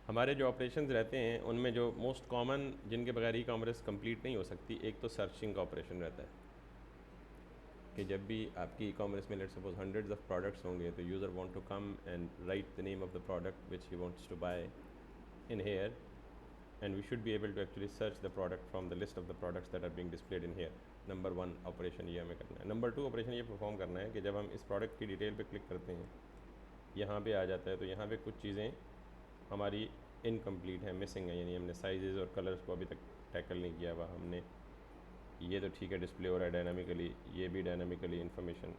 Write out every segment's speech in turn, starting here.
हमारे जो ऑपरेशंस रहते हैं उनमें जो मोस्ट कॉमन जिनके बगैर ई कॉमर्स कंप्लीट नहीं हो सकती, एक तो सर्चिंग का ऑपरेशन रहता है कि जब भी आपकी ई कॉमर्स में let's suppose hundreds of products होंगे तो user want to come and write the name of the product which he wants to buy in here, and we should be able to actually search the product from the list of the products that are being displayed in here. Number 1 operation ये हमें करना है। Number 2 operation ये perform करना है कि जब हम इस प्रोडक्ट की डिटेल पे क्लिक करते हैं, यहाँ पे आ जाता है तो यहाँ पे कुछ चीज़ें हमारी इनकम्प्लीट हैं, मिसिंग है, यानी हमने साइजेज़ और कलर्स को अभी तक टैकल नहीं किया हुआ हमने। ये तो ठीक है, डिस्प्ले हो रहा है डायनामिकली, ये भी डायनामिकली इन्फॉर्मेशन,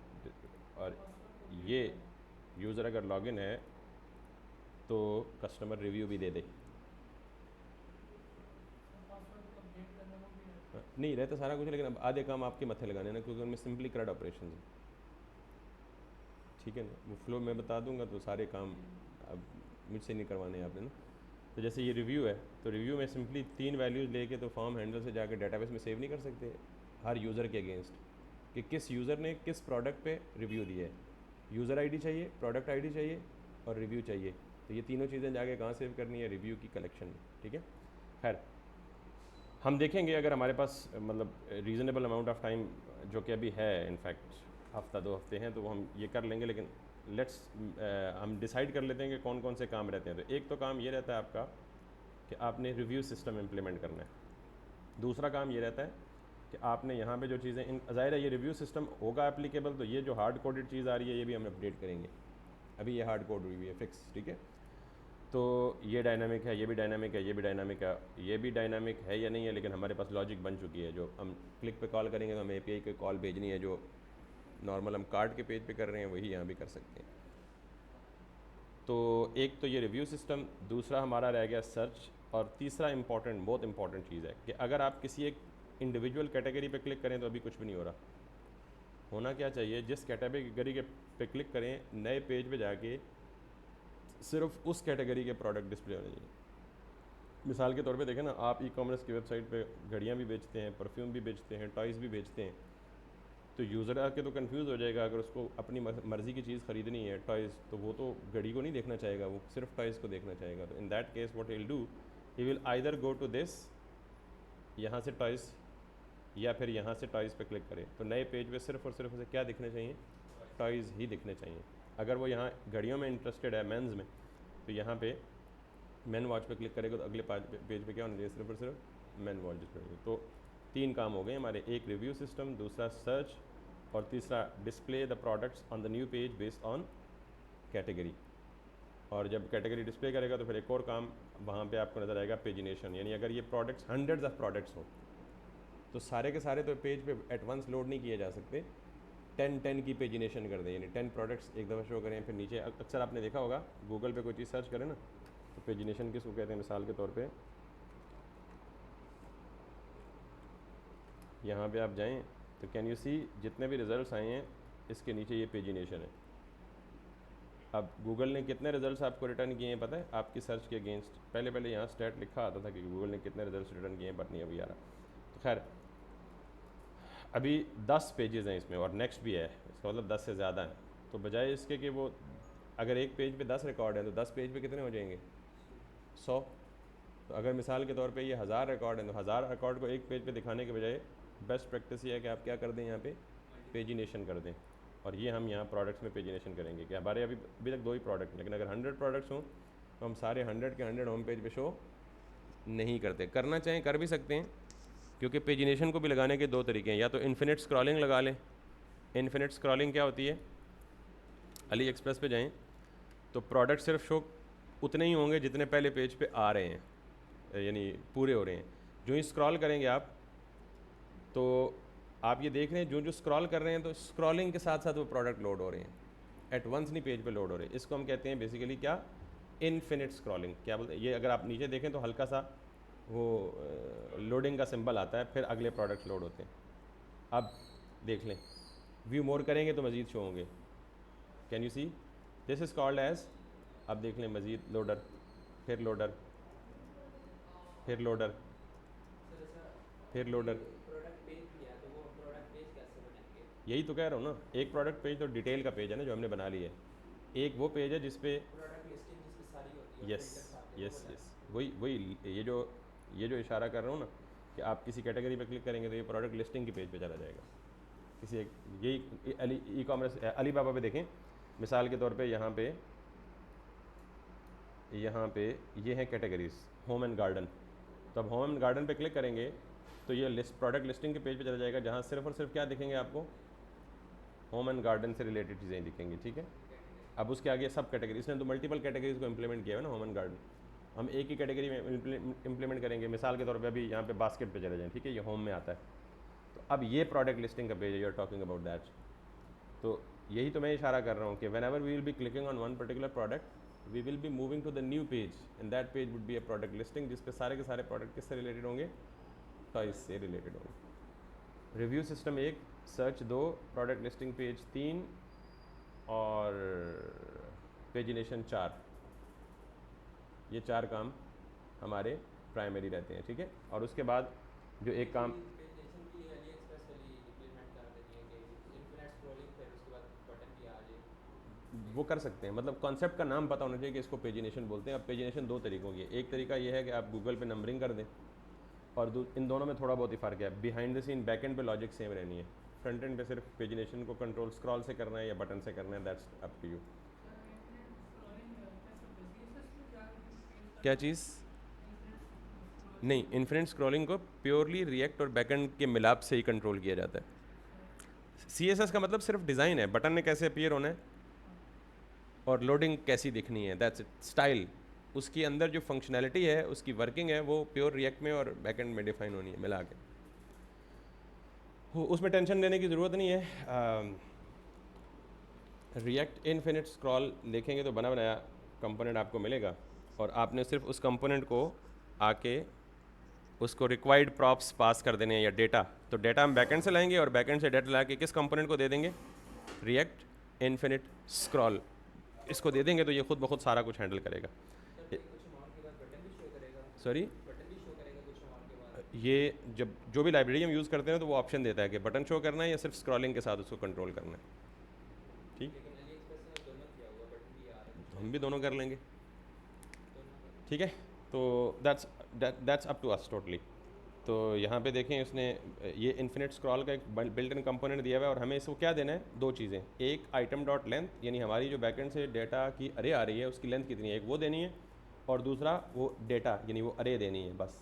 और ये यूज़र अगर लॉगिन है तो कस्टमर रिव्यू भी दे दे। नहीं रहता सारा कुछ, लेकिन अब आधे काम आपके मत्थे लगाने ना, क्योंकि उनमें सिंपली क्रड ऑपरेशन है, ठीक है ना। वो फ्लो मैं बता दूंगा तो सारे काम अब मुझसे नहीं करवाने आपने ना। तो जैसे ये रिव्यू है, तो रिव्यू में सिंपली 3 वैल्यूज़ लेके तो फॉर्म हैंडल से जाकर डेटाबेस में सेव नहीं कर सकते हर यूज़र के अगेंस्ट कि किस यूज़र ने किस प्रोडक्ट पे रिव्यू दिया है। यूज़र आईडी चाहिए, प्रोडक्ट आईडी चाहिए और रिव्यू चाहिए। तो ये तीनों चीज़ें जाके कहाँ सेव करनी है, रिव्यू की कलेक्शन में, ठीक है। खैर हम देखेंगे अगर हमारे पास मतलब रीज़नेबल अमाउंट ऑफ टाइम जो कि अभी है, इनफैक्ट हफ़्ता 2 हफ्ते हैं, तो वो हम ये कर लेंगे। लेकिन लेट्स हम डिसाइड कर लेते हैं कि कौन कौन से काम रहते हैं। तो एक तो काम ये रहता है आपका कि आपने रिव्यू सिस्टम इम्प्लीमेंट करना है। दूसरा काम ये रहता है कि आपने यहाँ पे जो चीज़ें इन ज़ाहिर है ये रिव्यू सिस्टम होगा एप्लीकेबल, तो ये जो हार्ड कोडेड चीज़ आ रही है ये भी हम अपडेट करेंगे। अभी ये हार्ड कोड हुई है फिक्स, ठीक है। तो ये डायनामिक है, ये भी डायनामिक है, ये भी डायनामिक है, ये भी डायनामिक है या नहीं है, लेकिन हमारे पास लॉजिक बन चुकी है। जो हम क्लिक पे कॉल करेंगे तो हमें एपीआई की कॉल भेजनी है, जो नॉर्मल हम कार्ड के पेज पे कर रहे हैं वही यहाँ भी कर सकते हैं। तो एक तो ये रिव्यू सिस्टम, दूसरा हमारा रह गया सर्च, और तीसरा इंपॉर्टेंट, बहुत इंपॉर्टेंट चीज़ है कि अगर आप किसी एक इंडिविजुअल कैटेगरी पे क्लिक करें तो अभी कुछ भी नहीं हो रहा। होना क्या चाहिए, जिस कैटेगरी के पे क्लिक करें नए पेज पे जाके सिर्फ उस कैटेगरी के प्रोडक्ट डिस्प्ले होने चाहिए। मिसाल के तौर पे देखें ना, आप ई कॉमर्स की वेबसाइट पे घड़ियाँ भी बेचते हैं, परफ्यूम भी बेचते हैं, टॉयज़ भी बेचते हैं, तो यूज़र आके तो कंफ्यूज हो जाएगा। अगर उसको अपनी मर्ज़ी की चीज़ ख़रीदनी है टॉयज़, तो वो तो घड़ी को नहीं देखना चाहेगा, वो सिर्फ टॉयज़ को देखना चाहेगा। तो in that case what he will do, he will either go to this, यहाँ से टॉयज़, या फिर यहाँ से टॉयज़ पे क्लिक करें। तो नए पेज पे सिर्फ और सिर्फ उसे क्या दिखने चाहिए, टॉयज़ ही दिखने चाहिए। अगर वो यहाँ घड़ियों में इंटरेस्टेड है, मेंस में, तो यहाँ पे मैन वॉच पे क्लिक करेगा तो अगले पेज पे क्या होना चाहिए, सिर्फ और सिर्फ मैन वॉच डिस्प्ले। तो 3 काम हो गए हमारे, एक रिव्यू सिस्टम, दूसरा सर्च, और तीसरा display the products on the new page based on category. और जब कैटेगरी डिस्प्ले करेगा तो फिर एक और काम वहाँ पे आपको नज़र आएगा, पेजिनेशन। यानी अगर ये प्रोडक्ट्स हंड्रेड्स ऑफ प्रोडक्ट्स हों तो सारे के सारे तो पेज पे एट वंस लोड नहीं किए जा सकते, 10 की पेजिनेशन कर दें, यानी 10 प्रोडक्ट्स एक दफ़ा शो करें। फिर नीचे अक्सर आपने देखा होगा गूगल पे कोई चीज़ सर्च करें ना, तो पेजिनेशन किसको कहते हैं, मिसाल के तौर पे यहाँ पे आप जाएं तो कैन यू सी जितने भी रिज़ल्ट्स आए हैं इसके नीचे ये पेजिनेशन है। अब गूगल ने कितने रिजल्ट्स आपको रिटर्न किए हैं पता है, आपकी सर्च के अगेंस्ट। पहले यहाँ स्टैट लिखा आता था कि गूगल ने कितने रिजल्ट्स रिटर्न किए हैं, बट नहीं अभी आ रहा। तो खैर अभी 10 पेजेस हैं इसमें और नेक्स्ट भी है, इसका मतलब 10 से ज़्यादा है। तो बजाय इसके कि वो अगर एक पेज पे 10 रिकॉर्ड हैं तो 10 पेज पे कितने हो जाएंगे, 100। तो अगर मिसाल के तौर पे ये 1000 रिकॉर्ड हैं तो 1000 रिकॉर्ड को एक पेज पे दिखाने के बजाय बेस्ट प्रैक्टिस ये है कि आप क्या कर दें, यहाँ पे पेजिनेशन कर दें। और ये हम यहाँ प्रोडक्ट्स में पेजिनेशन करेंगे कि हमारे अभी तक 2 ही प्रोडक्ट हैं, लेकिन अगर 100 प्रोडक्ट्स हों तो हम सारे 100 के 100 होम पेज पे शो नहीं करते। करना चाहें कर भी सकते हैं, क्योंकि पेजिनेशन को भी लगाने के 2 तरीके हैं। या तो इन्फिनिट स्क्रॉलिंग लगा लें। इन्फिनिट स्क्रॉलिंग क्या होती है, अली एक्सप्रेस पे जाएं तो प्रोडक्ट सिर्फ शो उतने ही होंगे जितने पहले पेज पे आ रहे हैं, यानी पूरे हो रहे हैं। जो ही स्क्रॉल करेंगे आप तो आप ये देख रहे हैं जो जो स्क्रॉल कर रहे हैं तो स्क्रॉलिंग के साथ साथ वो प्रोडक्ट लोड हो रहे हैं, एट वंस नहीं पेज पे लोड हो रहे हैं। इसको हम कहते हैं बेसिकली क्या, इनफिनिट स्क्रॉलिंग। क्या बोलते हैं ये, अगर आप नीचे देखें तो हल्का सा वो लोडिंग का सिंबल आता है, फिर अगले प्रोडक्ट लोड होते हैं। अब देख लें, व्यू मोर करेंगे तो मज़ीद शो होंगे। Can you see this is called as, अब देख लें मज़ीद लोडर, फिर लोडर, फिर लोडर, फिर लोडर। यही तो कह रहा हूँ ना, एक प्रोडक्ट पेज तो डिटेल का पेज है ना जो हमने बना ली है, एक वो पेज है जिसपे, यस, यस यस, वही वही ये जो इशारा कर रहा हूँ ना कि आप किसी कैटेगरी पे क्लिक करेंगे तो ये प्रोडक्ट लिस्टिंग के पेज पे चला जाएगा। किसी एक यही अली ई कॉमर्स अली बाबा पे देखें मिसाल के तौर पे, यहाँ पे ये हैं कैटेगरीज होम एंड गार्डन। तो अब होम एंड गार्डन पे क्लिक करेंगे तो ये लिस्ट प्रोडक्ट लिस्टिंग के पेज पे चला जाएगा, जहाँ सिर्फ और सिर्फ क्या दिखेंगे आपको, होम एंड गार्डन से रिलेटेड चीज़ें दिखेंगी। ठीक है, अब उसके आगे सब कैटेगरी, इसने तो मल्टीपल कैटेगरीज को इंप्लीमेंट किया है ना होम एंड गार्डन। हम एक ही कैटेगरी में इंप्लीमेंट करेंगे, मिसाल के तौर पे अभी यहाँ पे बास्केट पे चले जाएं, ठीक है, ये होम में आता है। तो अब ये प्रोडक्ट लिस्टिंग का पेज है, you are talking about that. तो यही तो मैं इशारा कर रहा हूँ कि whenever we will be clicking on one particular product we will be moving to the new page and that page would be a product listing, जिस पे सारे के सारे प्रोडक्ट किससे रिलेटेड होंगे, टॉयज से रिलेटेड होंगे। Review system 1, search 2, product listing page 3 और पेजिनेशन 4, ये 4 काम हमारे प्राइमरी रहते हैं। ठीक है, और उसके बाद जो एक काम वो कर सकते हैं, मतलब कॉन्सेप्ट का नाम पता होना चाहिए कि इसको पेजिनेशन बोलते हैं। अब पेजिनेशन 2 तरीकों की है, एक तरीका ये है कि आप गूगल पे नंबरिंग कर दें, और इन दोनों में थोड़ा बहुत ही फ़र्क है। Behind the scene back end पे लॉजिक सेम रहनी है, फ्रंट एंड पे सिर्फ पेजिनेशन को कंट्रोल स्क्रॉल से करना है या बटन से करना है, दैट्स अप टू यू। क्या चीज़? नहीं, इन्फिनिट स्क्रॉलिंग को प्योरली रिएक्ट और बैकएंड के मिलाप से ही कंट्रोल किया जाता है। CSS का मतलब सिर्फ डिज़ाइन है, बटन ने कैसे अपीयर होना है और लोडिंग कैसी दिखनी है, दैट्स इट। स्टाइल, उसके अंदर जो फंक्शनैलिटी है, उसकी वर्किंग है, वो प्योर रिएक्ट में और बैकएंड में डिफाइन होनी है मिला के, उसमें टेंशन लेने की ज़रूरत नहीं है। रिएक्ट इन्फिनिट स्क्रॉल देखेंगे तो बना बनाया कंपोनेंट आपको मिलेगा, और आपने सिर्फ उस कंपोनेंट को आके उसको रिक्वायर्ड प्रॉप्स पास कर देने हैं या डेटा। तो डेटा हम बैकएंड से लाएंगे और बैकएंड से डेटा ला के किस कंपोनेंट को दे देंगे, रिएक्ट इन्फिनिट स्क्रॉल, इसको दे देंगे तो ये खुद ब खुद सारा कुछ हैंडल करेगा। सॉरी, ये जब जो भी लाइब्रेरी हम यूज़ करते हैं तो वो ऑप्शन देता है कि बटन शो करना है या सिर्फ स्क्रॉलिंग के साथ उसको कंट्रोल करना है। ठीक, हम भी दोनों कर लेंगे। ठीक है, तो that's up to us totally. तो यहाँ पे देखें, इसने ये इन्फिनिट स्क्रॉल का एक बिल्ट इन कंपोनेंट दिया हुआ है, और हमें इसको क्या देना है, 2 चीज़ें, एक आइटम डॉट लेंथ, यानी हमारी जो बैकएंड से डेटा की अरे आ रही है उसकी लेंथ कितनी है, एक वो देनी है, और दूसरा वो डेटा यानी वो अरे देनी है। बस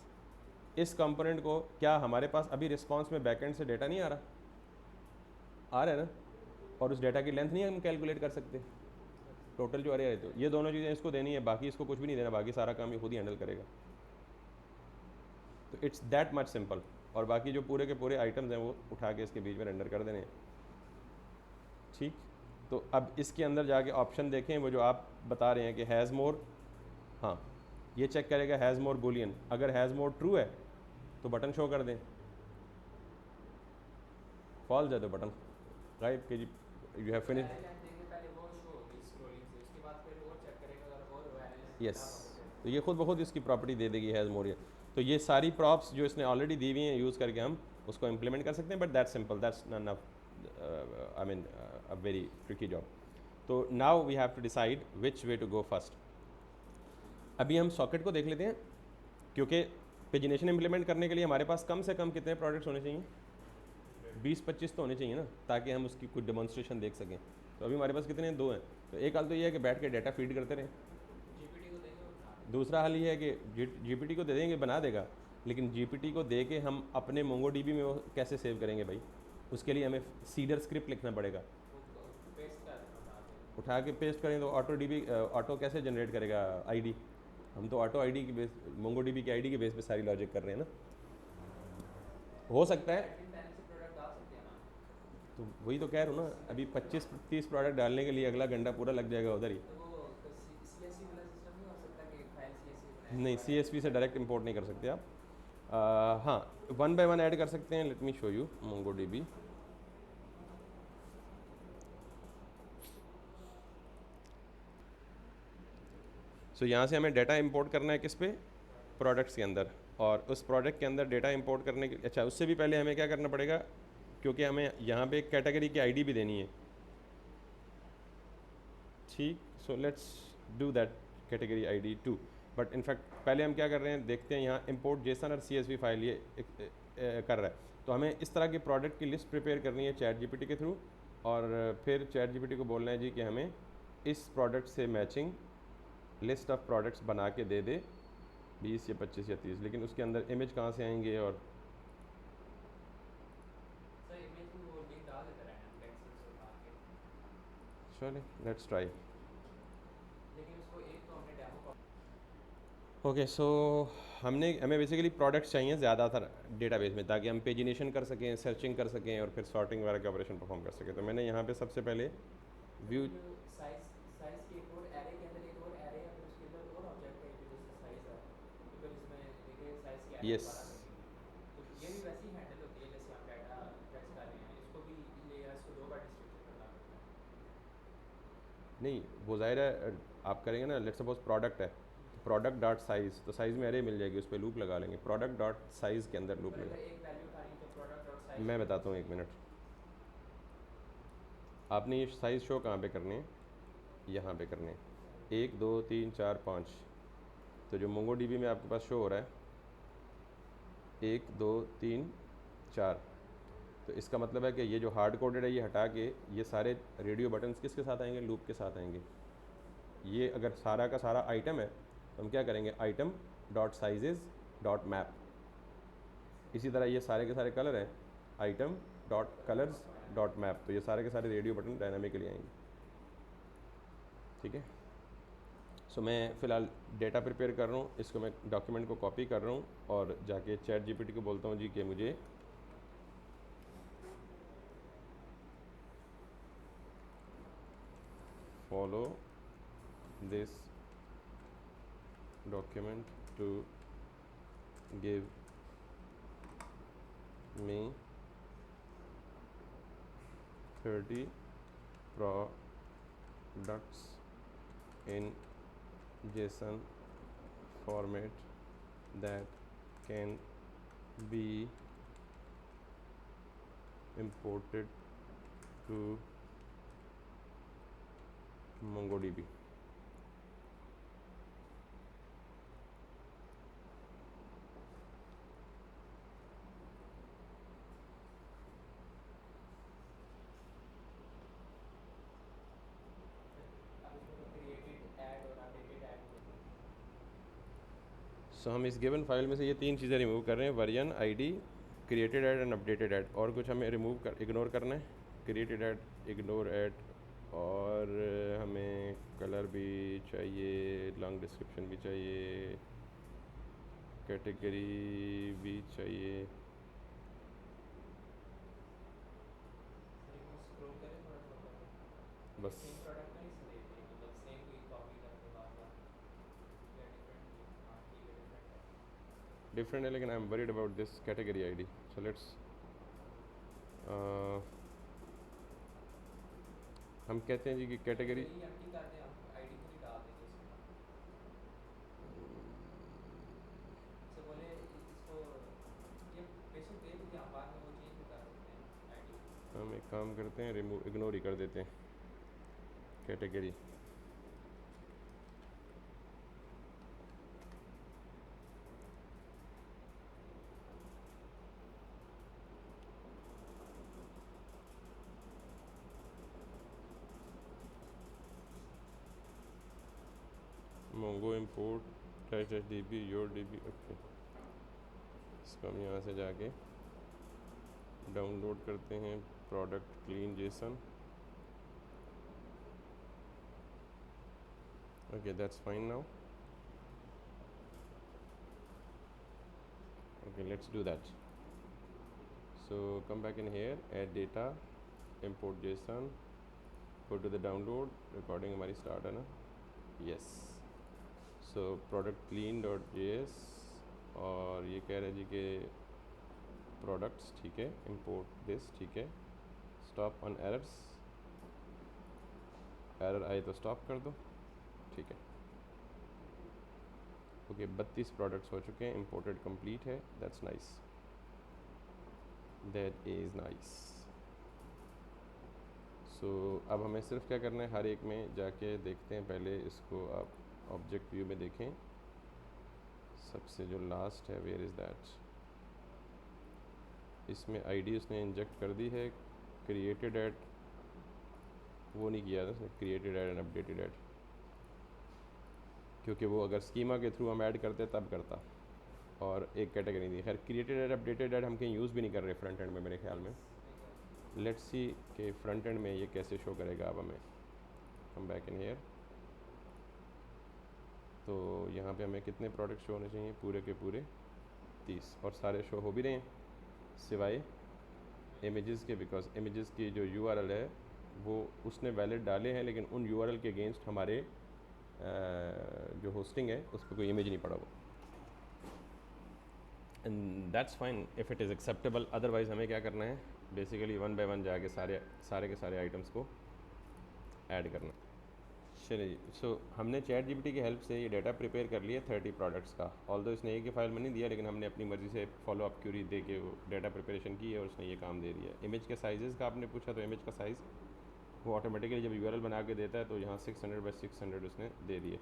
इस कंपोनेंट को, क्या हमारे पास अभी रिस्पॉन्स में बैकएंड से डेटा नहीं आ रहा है ना, और उस डेटा की लेंथ नहीं हम कैलकुलेट कर सकते, टोटल जो अरे है, तो ये दोनों चीज़ें इसको देनी है, बाकी इसको कुछ भी नहीं देना, बाकी सारा काम ये खुद ही हैंडल करेगा। तो इट्स दैट मच सिंपल, और बाकी जो पूरे के पूरे आइटम्स हैं वो उठा के इसके बीच में रेंडर कर देने हैं। ठीक, तो अब इसके अंदर जाके ऑप्शन देखें, वो जो आप बता रहे हैं कि हैज़ मोर, हाँ ये चेक करेगा हैज़ मोर बूलियन, अगर हैज़ मोर ट्रू है तो बटन शो कर दें, फॉल्स है तो बटन गायब कि यू हैव फिनिश। यस, तो ये खुद ब खुद इसकी प्रॉपर्टी दे देगी हैज़ मोर। तो ये सारी प्रॉप्स जो इसने ऑलरेडी दी हुई हैं यूज़ करके हम उसको इम्प्लीमेंट कर सकते हैं, but that's simple, that's not I mean a very tricky job. तो now we have to decide which way to go first. अभी हम सॉकेट को देख लेते हैं, क्योंकि पेजिनेशन इम्प्लीमेंट करने के लिए हमारे पास कम से कम कितने प्रोडक्ट्स होने चाहिए, 20-25 तो होने चाहिए ना, ताकि हम उसकी कुछ डेमोन्स्ट्रेशन देख सकें। तो अभी हमारे पास कितने हैं, 2 हैं। तो एक हाल तो ये है कि बैठ के डाटा फीड करते रहें, दूसरा हाल ये है कि GPT को दे देंगे, बना देगा, लेकिन GPT को दे के हम अपने MongoDB में वो कैसे सेव करेंगे भाई, उसके लिए हमें सीडर स्क्रिप्ट लिखना पड़ेगा। उठा के पेस्ट करें तो ऑटो कैसे जनरेट करेगा ID, हम तो ऑटो ID की बेस, MongoDB की ID के बेस पे सारी लॉजिक कर रहे हैं ना। हो सकता है, तो वही तो कह रहा हूँ ना, अभी 25-30 प्रोडक्ट डालने के लिए अगला घंटा पूरा लग जाएगा उधर ही। नहीं, CSV से डायरेक्ट इंपोर्ट नहीं कर सकते आप। हाँ, 1 by 1 ऐड कर सकते हैं। Let me show you MongoDB। सो यहाँ से हमें डाटा इंपोर्ट करना है किस पे, प्रोडक्ट्स के अंदर, और उस प्रोडक्ट के अंदर डाटा इंपोर्ट करने के, अच्छा उससे भी पहले हमें क्या करना पड़ेगा, क्योंकि हमें यहाँ पे एक कैटेगरी की ID भी देनी है। ठीक, so let's do that category ID 2। But in fact पहले हम क्या कर रहे हैं, देखते हैं यहाँ इंपोर्ट जेसन और CSV फाइल ये कर रहा है। तो हमें इस तरह के प्रोडक्ट की लिस्ट प्रिपेयर करनी है चैट GPT के थ्रू, और फिर चैट GPT को बोलना है जी कि हमें इस प्रोडक्ट से मैचिंग लिस्ट ऑफ प्रोडक्ट्स बना के दे दे 20 या 25 या 30, लेकिन उसके अंदर इमेज कहाँ से आएंगे और चले लेट्स ट्राई। ओके सो हमें बेसिकली प्रोडक्ट्स चाहिए ज़्यादातर डेटाबेस में, ताकि हम पेजिनेशन कर सकें, सर्चिंग कर सकें और फिर सॉर्टिंग वगैरह के ऑपरेशन परफॉर्म कर सकें। तो मैंने यहाँ पे सबसे पहले व्यू यस नहीं, वो ज़ाहिर है आप करेंगे ना, लेट्स सपोज प्रोडक्ट है, प्रोडक्ट डॉट साइज़, तो साइज़ में एरे मिल जाएगी, उस पर लूप लगा लेंगे, प्रोडक्ट डॉट साइज़ के अंदर लूप लगा। मैं बताता हूँ, एक मिनट। आपने ये साइज़ शो कहाँ पे करने हैं, यहाँ पे करने हैं, 1 2 3 4 5। तो जो मोंगो DB में आपके पास शो हो रहा है 1 2 3 4, तो इसका मतलब है कि ये जो हार्ड कोडेड है ये हटा के ये सारे रेडियो बटन्स किसके साथ आएंगे, लूप के साथ आएंगे। ये अगर सारा का सारा आइटम है तो हम क्या करेंगे, item dot sizes dot map. इसी तरह ये सारे के सारे कलर हैं, item dot colours dot map. तो ये सारे के सारे रेडियो बटन डायनामिकली आएंगे, ठीक है। सो मैं फ़िलहाल डेटा प्रिपेयर कर रहा हूँ, इसको मैं डॉक्यूमेंट को कॉपी कर रहा हूँ और जाके चैट GPT को बोलता हूँ जी कि मुझे follow this document to give me 30 products in JSON format that can be imported to MongoDB। सो हम इस गिवन फाइल में से ये 3 चीज़ें रिमूव कर रहे हैं, version, ID, created add and updated add. और कुछ हमें इग्नोर करना है, क्रिएटेड ऐड, इग्नोर ऐड, और हमें कलर भी चाहिए, लॉन्ग डिस्क्रिप्शन भी चाहिए, कैटेगरी भी चाहिए। बस डिफरेंट है, लेकिन I am worried about this category ID। So let's हम कहते हैं जी कि कैटेगरी हम एक काम करते हैं, रिमूव इग्नोर ही कर देते हैं category. Mongo import -DB your DB। Okay, इसको हम यहाँ से जाके डाउनलोड करते हैं, product clean JSON. Okay that's fine now. Okay let's do that. So come back in here, add data, import JSON, go to the download, recording हमारी start है ना, yes. So product clean .js, और ये कह रहे हैं जी कि products, ठीक है, इम्पोर्ट दिस, ठीक है, स्टॉप ऑन एरर्स, एरर आए तो स्टॉप कर दो, ठीक है। ओके 32 प्रोडक्ट्स हो चुके हैं, इम्पोर्टेड कंप्लीट है, that's nice, that is nice. So अब हमें सिर्फ क्या करना है, हर एक में जाके देखते हैं, पहले इसको आप ऑब्जेक्ट व्यू में देखें, सबसे जो लास्ट है, वेयर इज़ दैट, इसमें आईडी उसने इंजेक्ट कर दी है, क्रिएटेड एट, वो नहीं किया था उसने, created at and updated at, क्योंकि वो अगर स्कीमा के थ्रू हम ऐड करते तब करता, और एक कैटेगरी दी। खैर क्रिएटेड एड अपडेटेड एड हम कहीं यूज़ भी नहीं कर रहे फ्रंट एंड में मेरे ख्याल में। लेट्स सी कि फ्रंट एंड में ये कैसे शो करेगा। अब हमें कम बैक इन हेयर, तो यहाँ पे हमें कितने प्रोडक्ट शो होने चाहिए, पूरे के पूरे 30, और सारे शो हो भी रहे हैं सिवाय इमेजेस के, बिकॉज इमेजेस की जो यूआरएल है वो उसने वैलिड डाले हैं, लेकिन उन यूआरएल के अगेंस्ट हमारे जो होस्टिंग है उस पर कोई इमेज नहीं पड़ा वो, and that's fine if it is acceptable. Otherwise हमें क्या करना है, बेसिकली वन बाय वन जाके सारे के सारे आइटम्स को ऐड करना। चलिए जी, सो हमने चैट जीपीटी की हेल्प से ये डाटा प्रिपेयर कर लिया 30 प्रोडक्ट्स का। ऑल्दो इसने एक ही फाइल में नहीं दिया, लेकिन हमने अपनी मर्ज़ी से फॉलो अप क्यूरी दे के वो डाटा प्रिपरेशन की है और उसने ये काम दे दिया। इमेज के साइज़ का आपने पूछा, तो इमेज का साइज़ वो ऑटोमेटिकली जब यूआरएल बना के देता है तो यहाँ 600 बाई 600 उसने दे दिए।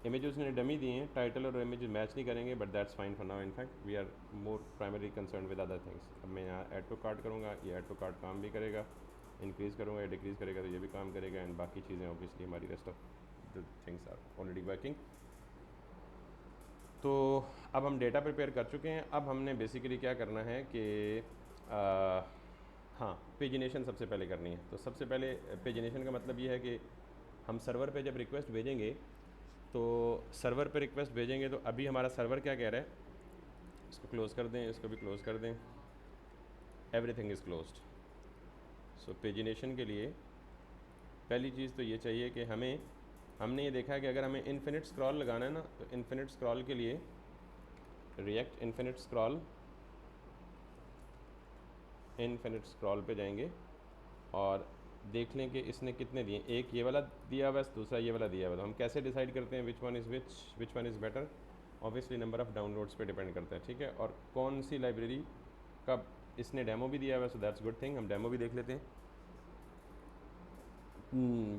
इमेज उसने डमी दिए हैं, टाइटल और इमेज मैच नहीं करेंगे, but that's fine for now. In fact we are more primary concern with other things. अब मैं यहाँ ऐड टू कार्ट करूँगा, ये ऐड टू कार्ट काम भी करेगा, इंक्रीज़ करूँगा या डिक्रीज़ करेगा तो ये भी काम करेगा, एंड बाकी चीज़ें ऑब्वियसली हमारी rest of the things are already working. तो अब हम डेटा प्रिपेयर कर चुके हैं। अब हमने बेसिकली क्या करना है कि हाँ, पेजिनेशन सबसे पहले करनी है। तो सबसे पहले पेजिनेशन का मतलब ये है कि हम सर्वर पे जब रिक्वेस्ट भेजेंगे, तो सर्वर पे रिक्वेस्ट भेजेंगे तो अभी हमारा सर्वर क्या कह रहा है, इसको क्लोज़ कर दें, इसको भी क्लोज़ कर दें, everything is closed. So pagination के लिए पहली चीज़ तो ये चाहिए कि हमने ये देखा है कि अगर हमें इन्फिनिट स्क्रॉल लगाना है ना, तो इन्फिनिट स्क्रॉल के लिए रिएक्ट इन्फिनिट स्क्रॉल पे जाएंगे और देख लें कि इसने कितने दिए। एक ये वाला दिया हुआ है, दूसरा ये वाला दिया हुआ है। तो हम कैसे डिसाइड करते हैं which one is better? Obviously number of downloads पे डिपेंड करता है, ठीक है। और कौन सी लाइब्रेरी का इसने डेमो भी दिया हुआ है, सो दैट्स गुड थिंग। हम डेमो भी देख लेते हैं,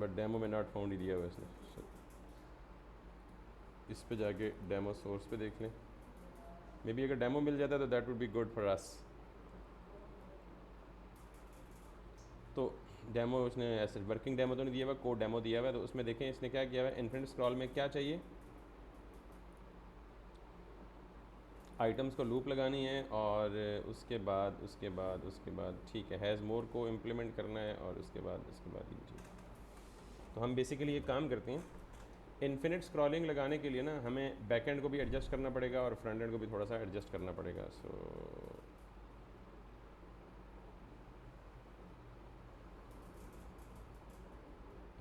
बट डेमो में नॉट फाउंड ही दिया हुआ है इसने। so, इस पे जाके डेमो सोर्स पे देख लें, मे बी अगर डेमो मिल जाता है तो that would be good for us. तो डेमो उसने ऐसे वर्किंग डेमो तो नहीं दिया हुआ, कोड डेमो दिया हुआ है। तो उसमें देखें इसने क्या किया हुआ है, इन्फिनिट स्क्रॉल में क्या चाहिए, आइटम्स को लूप लगानी है, और उसके बाद ठीक है, हैज़ मोर को इम्प्लीमेंट करना है, और उसके बाद ये चीज़। तो हम बेसिकली ये काम करते हैं, इन्फिनिट स्क्रॉलिंग लगाने के लिए ना हमें बैकएंड को भी एडजस्ट करना पड़ेगा और फ्रंट एंड को भी थोड़ा सा एडजस्ट करना पड़ेगा। सो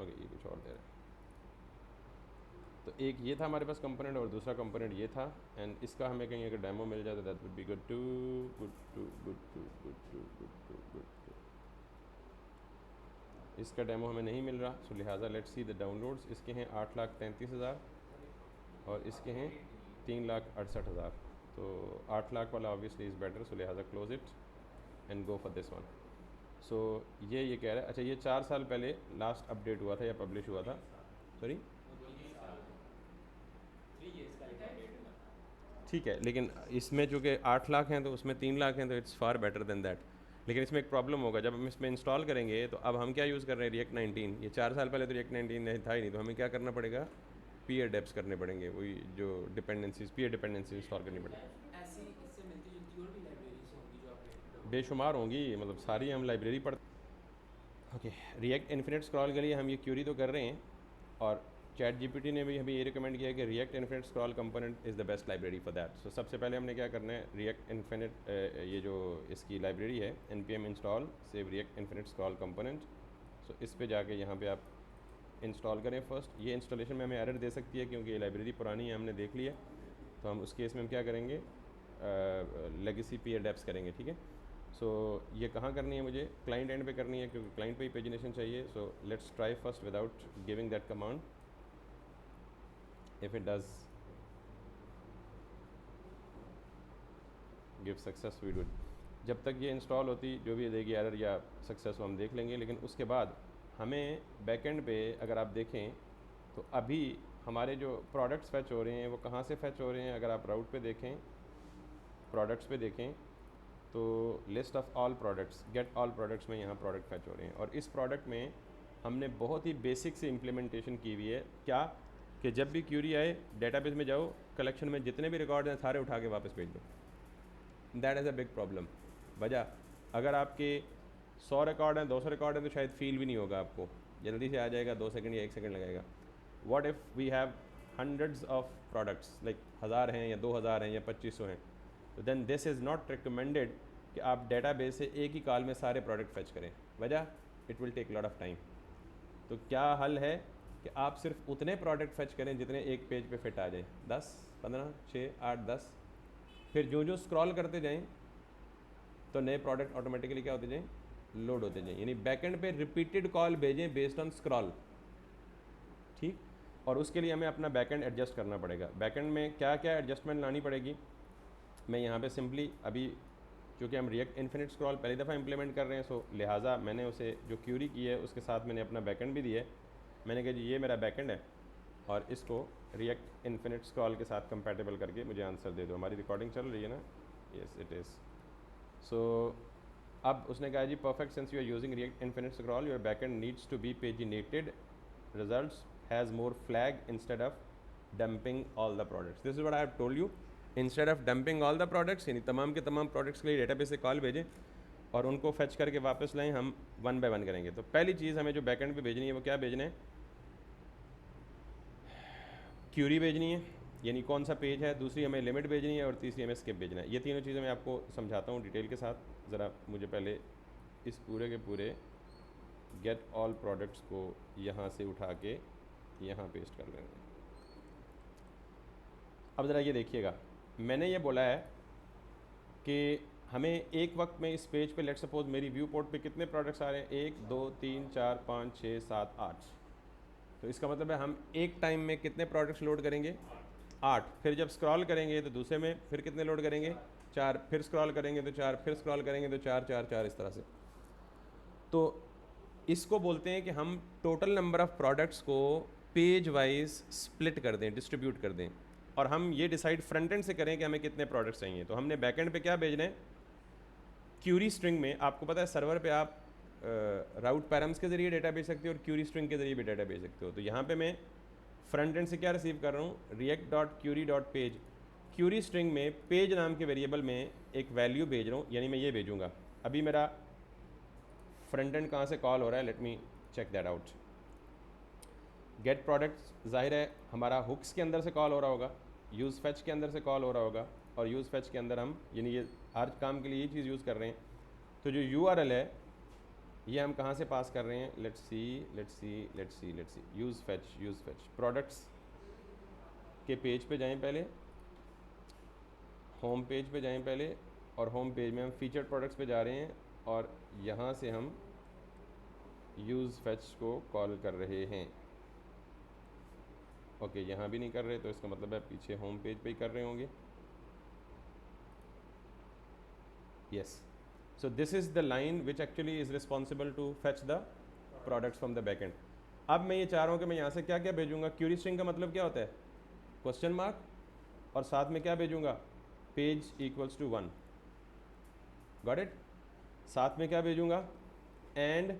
ओके, ये कुछ और दे रहा है। तो एक ये था हमारे पास कंपोनेंट, और दूसरा कंपोनेंट ये था, एंड इसका हमें कहीं अगर डेमो मिल जाए तो that would be good too. इसका डेमो हमें नहीं मिल रहा, सो लिहाजा लेट्स सी द डाउनलोड्स। इसके हैं 8,33,000 और इसके हैं 3,68,000। तो 8 लाख वाला ऑब्वियसली इज़ बेटर, सो लिहाजा close it and go for this one. So ये कह रहा है, अच्छा ये 4 साल पहले लास्ट अपडेट हुआ था या पब्लिश हुआ था, सॉरी ठीक है, लेकिन इसमें चूँकि 8 लाख हैं तो उसमें 3 लाख हैं, तो it's far better than that. लेकिन इसमें एक प्रॉब्लम होगा, जब हम इसमें इंस्टॉल करेंगे तो अब हम क्या यूज़ कर रहे हैं, रिएक्ट 19। ये 4 साल पहले तो रिएक्ट 19 नहीं था ही नहीं, तो हमें क्या करना पड़ेगा, पीयर डेप्स करने पड़ेंगे, वही जो डिपेंडेंसीज, पीयर डिपेंडेंसी इंस्टॉल करनी पड़ेगी। ऐसी इससे मिलती जुलती और भी लाइब्रेरीज होंगी जो आप रेट करोगे? बेशुमार होंगी, मतलब सारी हम लाइब्रेरी पढ़। ओके, रिएक्ट इन्फिनिट स्क्रॉल के लिए हम ये क्यूरी तो कर रहे हैं, और चैट जीपीटी ने भी हमें ये रिकमेंड किया है कि React infinite scroll component is the best library for that. So सबसे पहले हमने क्या करना है, रिएक्ट इन्फिनिट ये जो इसकी लाइब्रेरी है npm install save React infinite scroll component. So इस पे जाके यहाँ पे आप इंस्टॉल करें फर्स्ट। ये इंस्टॉलेशन में हमें एरर दे सकती है क्योंकि ये लाइब्रेरी पुरानी है, हमने देख लिया। तो हम उस केस में हम क्या करेंगे, लेगेसी पीयर डेप्स करेंगे, ठीक है। सो ये कहाँ करनी है, मुझे क्लाइंट एंड पे करनी है क्योंकि क्लाइंट पे ही पेजिनेशन चाहिए। So let's try first without giving that command. if it does give success we do it। जब तक ये इंस्टॉल होती जो भी देगी एरर या सक्सेस हम देख लेंगे। लेकिन उसके बाद हमें बैकएंड पे अगर आप देखें तो अभी हमारे जो प्रोडक्ट्स फैच हो रहे हैं वो कहाँ से फैच हो रहे हैं, अगर आप राउट पे देखें, प्रोडक्ट्स पे देखें तो list of all products, get all products में यहाँ प्रोडक्ट फैच हो रहे हैं। और इस प्रोडक्ट में हमने बहुत ही बेसिक से इम्प्लीमेंटेशन की हुई है, क्या कि जब भी क्यूरी आए डेटाबेस में जाओ, कलेक्शन में जितने भी रिकॉर्ड हैं सारे उठा के वापस भेज दो। That is a big problem. वजह, अगर आपके 100 रिकॉर्ड हैं, 200 रिकॉर्ड हैं, तो शायद फील भी नहीं होगा, आपको जल्दी से आ जाएगा, 2 सेकंड या 1 सेकंड लगेगा। What if we have hundreds of products, like 1000 हैं या 2000 हैं या 2500 हैं, तो then this is not recommended कि आप डेटाबेस से एक ही कॉल में सारे प्रोडक्ट फैच करें। वजह, it will take lot of time. तो क्या हल है कि आप सिर्फ उतने प्रोडक्ट फैच करें जितने एक पेज पे फिट आ जाए, 10, 15, 6, 8, 10। फिर जो जो स्क्रॉल करते जाएं तो नए प्रोडक्ट ऑटोमेटिकली क्या होते जाएं, लोड होते जाएं। यानी बैकएंड पे रिपीटेड कॉल भेजें बेस्ड ऑन स्क्रॉल, ठीक। और उसके लिए हमें अपना बैकएंड एडजस्ट करना पड़ेगा। बैकएंड में क्या क्या एडजस्टमेंट लानी पड़ेगी, मैं यहाँ पे सिंपली अभी, क्योंकि हम रिएक्ट इन्फिनिट स्क्रॉल पहली दफ़ा इंप्लीमेंट कर रहे हैं, सो लिहाजा मैंने उसे जो क्यूरी की है उसके साथ मैंने अपना बैकएंड भी दिया है। मैंने कहा जी ये मेरा बैकएंड है और इसको रिएक्ट इन्फिनिट स्क्रॉल के साथ कंपैटिबल करके मुझे आंसर दे दो। हमारी रिकॉर्डिंग चल रही है ना, यस इट इज़। सो अब उसने कहा जी perfect, since you are using React infinite scroll your backend needs to be paginated, results has more flag instead of dumping all the products. This is what I have told you, instead of dumping all the products, यानी तमाम के तमाम products के लिए database से call भेजें और उनको फेच करके वापस लाएं, हम 1 बाय 1 करेंगे। तो पहली चीज़ हमें जो बैकएंड पे भेजनी है वो क्या भेजना है, क्यूरी भेजनी है, यानी कौन सा पेज है, दूसरी हमें लिमिट भेजनी है और तीसरी हमें स्किप भेजना है। ये तीनों चीज़ें मैं आपको समझाता हूँ डिटेल के साथ। ज़रा मुझे पहले इस पूरे के पूरे गेट ऑल प्रोडक्ट्स को यहाँ से उठा के यहाँ पेस्ट कर लेंगे। अब ज़रा ये देखिएगा, मैंने ये बोला है कि हमें एक वक्त में इस पेज पे लेट सपोज मेरी व्यू पोर्ट पे कितने प्रोडक्ट्स आ रहे हैं, 1 2 3 4 5 6 7 8। तो इसका मतलब है हम एक टाइम में कितने प्रोडक्ट्स लोड करेंगे, 8। फिर जब स्क्रॉल करेंगे तो दूसरे में फिर कितने लोड करेंगे, 4। फिर स्क्रॉल करेंगे तो 4, फिर स्क्रॉल करेंगे तो 4 4 4, इस तरह से। तो इसको बोलते हैं कि हम टोटल नंबर ऑफ़ प्रोडक्ट्स को पेज वाइज स्प्लिट कर दें, डिस्ट्रीब्यूट कर दें, और हम ये डिसाइड फ्रंट एंड से करें कि हमें कितने प्रोडक्ट्स चाहिए। तो हमने बैक एंड पे क्या भेजना है, क्यूरी स्ट्रिंग में। आपको पता है सर्वर पे आप राउट पैरम्स के ज़रिए डेटा भेज सकते हो और क्यूरी स्ट्रिंग के ज़रिए भी डेटा भेज सकते हो। तो यहाँ पे मैं फ्रंट एंड से क्या रिसीव कर रहा हूँ, react.query.page, क्यूरी स्ट्रिंग में पेज नाम के वेरिएबल में एक वैल्यू भेज रहा हूँ, यानी मैं ये भेजूँगा। अभी मेरा फ्रंट एंड कहाँ से कॉल हो रहा है, let me check that out. Get products जाहिर है हमारा हुक्स के अंदर से कॉल हो रहा होगा, यूज़ फैच के अंदर से कॉल हो रहा होगा, और यूज़ फैच के अंदर हम यानी ये हर काम के लिए ये चीज़ यूज़ कर रहे हैं। तो जो URL है ये हम कहाँ से पास कर रहे हैं, let's see use fetch products के पेज पे जाएं, पहले होम पेज पे जाएं पहले, और होम पेज में हम फीचर्ड प्रोडक्ट्स पे जा रहे हैं और यहाँ से हम यूज़ फैच को कॉल कर रहे हैं। ओके, यहाँ भी नहीं कर रहे, तो इसका मतलब है पीछे होम पेज पे ही कर रहे होंगे। Yes, so this is the line which actually is responsible to fetch the products from the backend। अब मैं ये चाह रहा हूँ कि मैं यहाँ से क्या क्या भेजूँगा। क्यूरी स्ट्रिंग का मतलब क्या होता है, क्वेश्चन मार्क, और साथ में क्या भेजूँगा, page equals to 1, got it. साथ में क्या भेजूँगा, एंड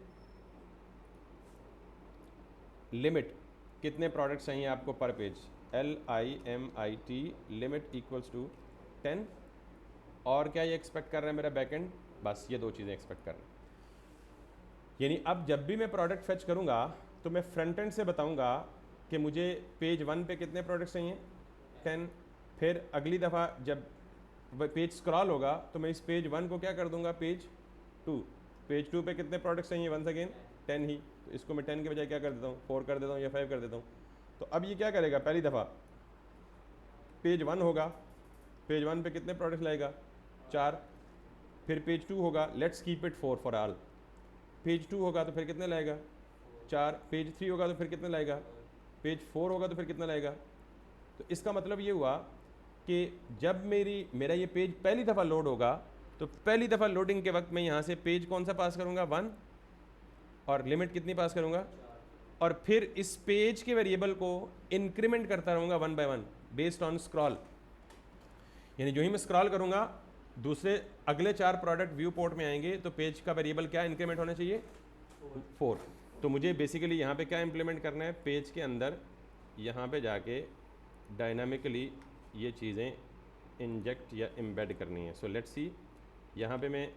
लिमिट, कितने प्रोडक्ट्स चाहिए आपको पर page, LIMIT, limit equals to 10। और क्या ये एक्सपेक्ट कर रहा है मेरा बैकएंड, बस ये 2 चीज़ें एक्सपेक्ट कर रहे हैं। यानी अब जब भी मैं प्रोडक्ट फेच करूँगा तो मैं फ्रंट एंड से बताऊँगा कि मुझे पेज 1 पे कितने प्रोडक्ट्स चाहिए, 10। फिर अगली दफ़ा जब पेज स्क्रॉल होगा तो मैं इस पेज 1 को क्या कर दूँगा, पेज 2। पेज 2 पे कितने प्रोडक्ट्स चाहिए, वंस अगेन 10 ही। तो इसको मैं 10 के बजाय क्या कर देता हूँ, 4 कर देता हूँ या 5 कर देता हूँ। तो अब ये क्या करेगा, पहली दफ़ा पेज 1 होगा, पेज 1 पे कितने प्रोडक्ट्स लाएगा, 4। फिर पेज 2 होगा, let's keep it 4 for all. Page 2 होगा तो फिर कितने लाएगा, 4। पेज 3 होगा तो फिर कितने लाएगा, पेज 4 होगा तो फिर कितना लाएगा। तो इसका मतलब ये हुआ कि जब मेरा ये पेज पहली दफ़ा लोड होगा तो पहली दफ़ा लोडिंग के वक्त मैं यहाँ से पेज कौन सा पास करूँगा, 1, और लिमिट कितनी पास करूँगा, और फिर इस पेज के वेरिएबल को इंक्रीमेंट करता रहूँगा 1 बाय 1 बेस्ड ऑन स्क्रॉल। यानी जो ही मैं स्क्रॉल करूँगा दूसरे अगले 4 प्रोडक्ट व्यू पोर्ट में आएंगे तो पेज का वेरिएबल क्या इंक्रीमेंट होना चाहिए 4। तो मुझे बेसिकली यहाँ पे क्या इंप्लीमेंट करना है, पेज के अंदर यहाँ पे जाके डायनामिकली ये चीज़ें इंजेक्ट या एम्बेड करनी है। सो लेट्स सी, यहाँ पे मैं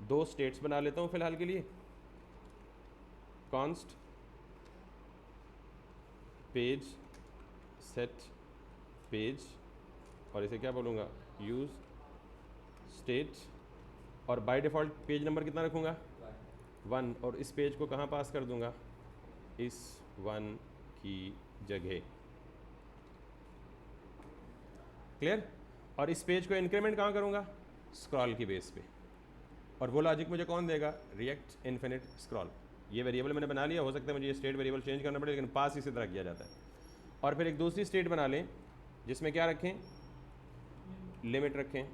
2 स्टेट्स बना लेता हूँ फिलहाल के लिए, कॉन्स्ट पेज सेट पेज, और इसे क्या बोलूँगा यूज़ स्टेट, और बाय डिफ़ॉल्ट पेज नंबर कितना रखूँगा 1, और इस पेज को कहाँ पास कर दूँगा इस 1 की जगह। क्लियर? और इस पेज को इंक्रीमेंट कहाँ करूँगा स्क्रॉल की बेस पे, और वो लॉजिक मुझे कौन देगा रिएक्ट इन्फिनिट स्क्रॉल। ये वेरिएबल मैंने बना लिया, हो सकता है मुझे ये स्टेट वेरिएबल चेंज करना पड़े, लेकिन पास इसी तरह किया जाता है। और फिर एक दूसरी स्टेट बना लें जिसमें क्या रखें, लिमिट रखें।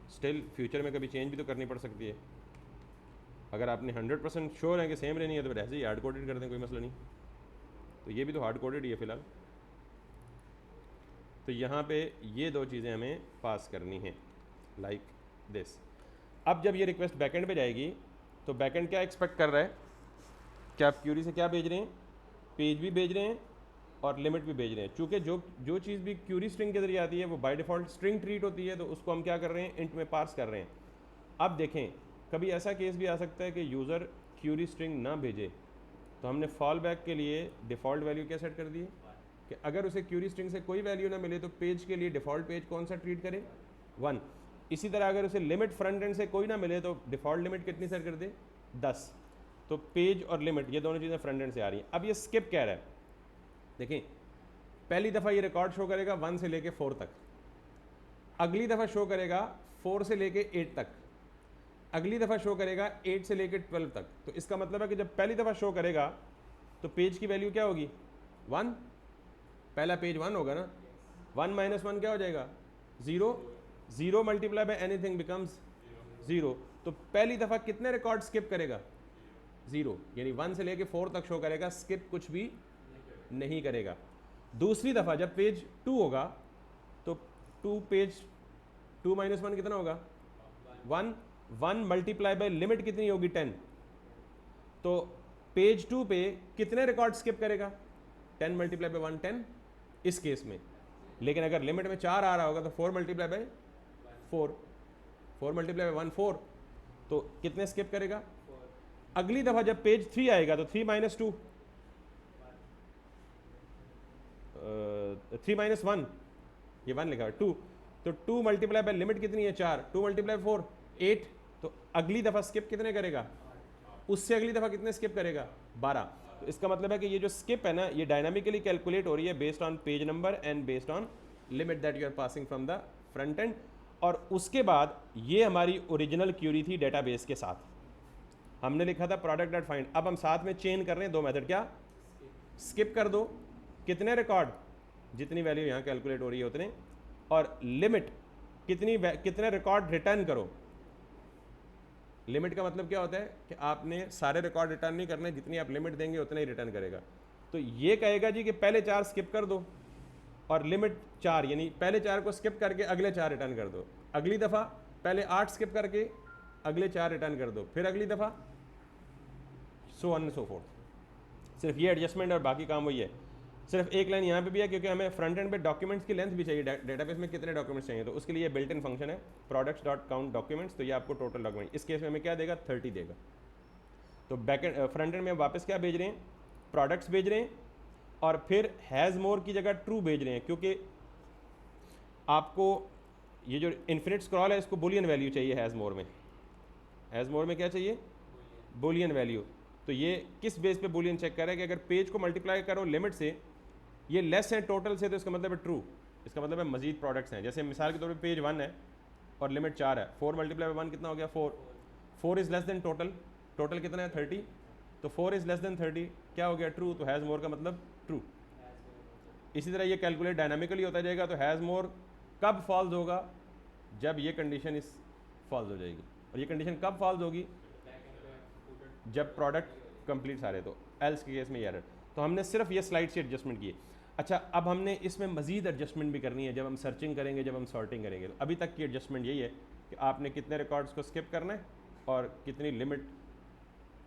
स्टिल फ्यूचर में कभी चेंज भी तो करनी पड़ सकती है। अगर आपने 100% श्योर है कि सेम रहनी है तो फिर ऐसे ही हार्ड कोडेड कर दें, कोई मसला नहीं। तो ये भी तो हार्ड कोडेड ही है फिलहाल। तो यहाँ पे ये 2 चीज़ें हमें पास करनी हैं लाइक दिस। अब जब ये रिक्वेस्ट बैकएंड पे जाएगी तो बैकएंड क्या एक्सपेक्ट कर रहा है कि आप क्यूरी से क्या भेज रहे हैं, पेज भी भेज रहे हैं और लिमिट भी भेज रहे हैं। चूँकि जो चीज़ भी क्यूरी स्ट्रिंग के जरिए आती है वो बाय डिफ़ॉल्ट स्ट्रिंग ट्रीट होती है, तो उसको हम क्या कर रहे हैं इंट में पार्स कर रहे हैं। अब देखें कभी ऐसा केस भी आ सकता है कि यूज़र क्यूरी स्ट्रिंग ना भेजे, तो हमने फॉल बैक के लिए डिफ़ॉल्ट वैल्यू क्या सेट कर दी है कि अगर उसे क्यूरी स्ट्रिंग से कोई वैल्यू ना मिले तो पेज के लिए डिफ़ॉल्ट पेज कौन सा ट्रीट करे 1। इसी तरह अगर उसे लिमिट फ्रंट एंड से कोई ना मिले तो डिफ़ॉल्ट लिमिट कितनी सेट कर दे 10। तो पेज और लिमिट ये दोनों चीज़ें फ्रंट एंड से आ रही हैं। अब ये स्किप कह रहा है, देखें पहली दफ़ा ये रिकॉर्ड शो करेगा 1 से लेके 4 तक, अगली दफ़ा शो करेगा 4 से लेके 8 तक, अगली दफ़ा शो करेगा 8 से लेके 12 तक। तो इसका मतलब है कि जब पहली दफ़ा शो करेगा तो पेज की वैल्यू क्या होगी 1, पहला पेज 1 होगा ना, 1 - 1 क्या हो जाएगा 0, 0 मल्टीप्लाई बाय एनीथिंग बिकम्स 0। तो पहली दफ़ा कितने रिकॉर्ड स्किप करेगा 0, यानी 1 से लेके 4 तक शो करेगा, स्किप कुछ भी नहीं करेगा। दूसरी दफ़ा जब पेज 2 होगा तो 2 - 1 कितना होगा 1, 1 मल्टीप्लाई बाय लिमिट कितनी होगी 10। तो पेज 2 पे कितने रिकॉर्ड स्किप करेगा 10 मल्टीप्लाई बाय 1 10 इस केस में। लेकिन अगर लिमिट में 4 आ रहा होगा तो 4 मल्टीप्लाई बाय 4, 4 मल्टीप्लाई बाय 1 4, तो कितने स्किप करेगा। अगली दफ़ा जब पेज 3 आएगा तो 3 - 2 3 - 1, ये 1 लिखा है 2, तो 2 मल्टीप्लाई बाय लिमिट कितनी है 4, 2 मल्टीप्लाई 4 8। तो अगली दफ़ा स्किप कितने करेगा, उससे अगली दफ़ा कितने स्किप करेगा 12। तो इसका मतलब है कि ये जो स्किप है ना ये डायनामिकली कैलकुलेट हो रही है based on page number and based on limit that you are passing from the front end. और उसके बाद ये हमारी ओरिजिनल क्यूरी थी डेटाबेस के साथ, हमने लिखा था प्रोडक्ट डॉट फाइंड। अब हम साथ में चेन कर रहे हैं 2 मेथड, क्या स्किप कर दो कितने रिकॉर्ड, जितनी वैल्यू यहाँ कैलकुलेट हो रही है उतने, और लिमिट कितने रिकॉर्ड रिटर्न करो। लिमिट का मतलब क्या होता है कि आपने सारे रिकॉर्ड रिटर्न नहीं करने, जितनी आप लिमिट देंगे उतना ही रिटर्न करेगा। तो ये कहेगा जी कि पहले 4 स्किप कर दो और लिमिट 4, यानी पहले 4 को स्किप करके अगले 4 रिटर्न कर दो। अगली दफ़ा पहले 8 स्किप करके अगले 4 रिटर्न कर दो, फिर अगली दफ़ा सो ऑन सो फोर्थ। सिर्फ ये एडजस्टमेंट और बाकी काम वही है। सिर्फ एक लाइन यहाँ पे भी है क्योंकि हमें फ्रंट एंड पे डॉक्यूमेंट्स की लेंथ भी चाहिए, डेटाबेस में कितने डॉक्यूमेंट्स चाहिए, तो उसके लिए बिल्ट इन फंक्शन है प्रोडक्ट्स डॉट काउंट डॉक्यूमेंट्स। तो ये आपको टोटल डॉक्यूमेंट इस केस में हमें क्या देगा 30 देगा। तो बैक एंड फ्रंट एंड में वापस क्या भेज रहे हैं प्रोडक्ट्स भेज रहे हैं, और फिर हैज़ मोर की जगह ट्रू भेज रहे हैं, क्योंकि आपको ये जो इन्फिनिट स्क्रॉल है इसको बुलियन वैल्यू चाहिए हैज़ मोर में। हैज़ मोर में क्या चाहिए बुलियन वैल्यू। तो ये किस बेस पे बुलियन चेक कर रहा है कि अगर पेज को मल्टीप्लाई करो लिमिट से, ये लेस है टोटल से, तो इसका मतलब है ट्रू, इसका मतलब है मजीद प्रोडक्ट्स हैं। जैसे मिसाल के तौर पे पेज 1 है और लिमिट 4 है, 4 मल्टीप्लाई बाय 1 कितना हो गया 4, 4 is less than total, total कितना है 30, तो 4 इज़ लेस देन 30 क्या हो गया ट्रू, तो हैज़ मोर का मतलब ट्रू। इसी तरह ये कैलकुलेट डायनामिकली होता जाएगा। तो हैज़ मोर कब फॉल्स होगा, जब ये कंडीशन इस फॉल्स हो जाएगी, और ये कंडीशन कब फॉल्स होगी जब प्रोडक्ट कंप्लीट सारे, तो एल्स के केस में ये एरर। तो हमने सिर्फ ये स्लाइड से एडजस्टमेंट किए। अच्छा, अब हमने इसमें मज़ीद एडजस्टमेंट भी करनी है जब हम सर्चिंग करेंगे, जब हम सॉर्टिंग करेंगे। तो अभी तक की एडजस्टमेंट यही है कि आपने कितने रिकॉर्ड्स को स्किप करना है और कितनी लिमिट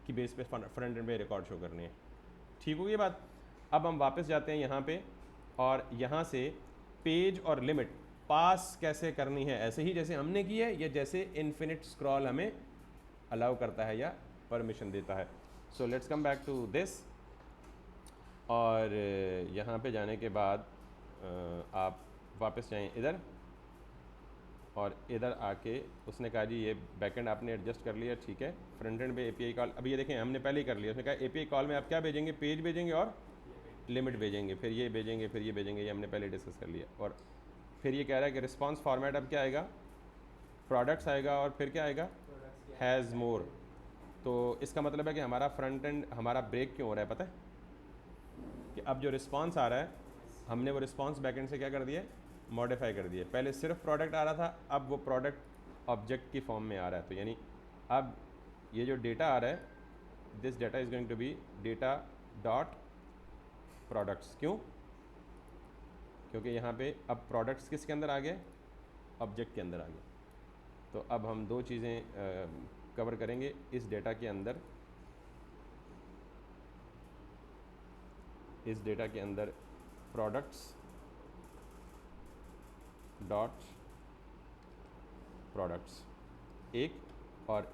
की बेस पे फ्रंट एंड पे रिकॉर्ड शो करनी है। ठीक होगी ये बात। अब हम वापस जाते हैं यहाँ पे, और यहाँ से पेज और लिमिट पास कैसे करनी है, ऐसे ही जैसे हमने की है, या जैसे इन्फिनिट स्क्रॉल हमें अलाउ करता है या परमिशन देता है। So let's come back to this, और यहाँ पे जाने के बाद आप वापस जाएं इधर, और इधर आके उसने कहा जी ये बैकएंड आपने एडजस्ट कर लिया, ठीक है। फ्रंट एंड पे एपीआई कॉल, अभी ये देखें हमने पहले ही कर लिया। उसने कहा एपीआई कॉल में आप क्या भेजेंगे, पेज भेजेंगे और लिमिट भेजेंगे, फिर ये भेजेंगे, फिर ये भेजेंगे, ये हमने पहले डिस्कस कर लिया। और फिर ये कह रहा है कि रिस्पॉन्स फॉर्मेट अब क्या आएगा, प्रोडक्ट्स आएगा, और फिर क्या आएगा, हैज़ मोर। तो इसका मतलब है कि हमारा फ्रंट एंड हमारा ब्रेक क्यों हो रहा है, पता है कि अब जो रिस्पॉन्स आ रहा है, हमने वो रिस्पॉन्स बैकएंड से क्या कर दिया, मॉडिफाई कर दिया। पहले सिर्फ प्रोडक्ट आ रहा था, अब वो प्रोडक्ट ऑब्जेक्ट की फॉर्म में आ रहा है। तो यानी अब ये जो डेटा आ रहा है, this data is going to be data dot products. क्यों? क्योंकि यहाँ पे अब प्रोडक्ट्स किसके अंदर आ गए, ऑब्जेक्ट के अंदर आ गए। तो अब हम दो चीज़ें कवर करेंगे इस डेटा के अंदर। इस डेटा के अंदर प्रोडक्ट्स डॉट प्रोडक्ट्स एक, और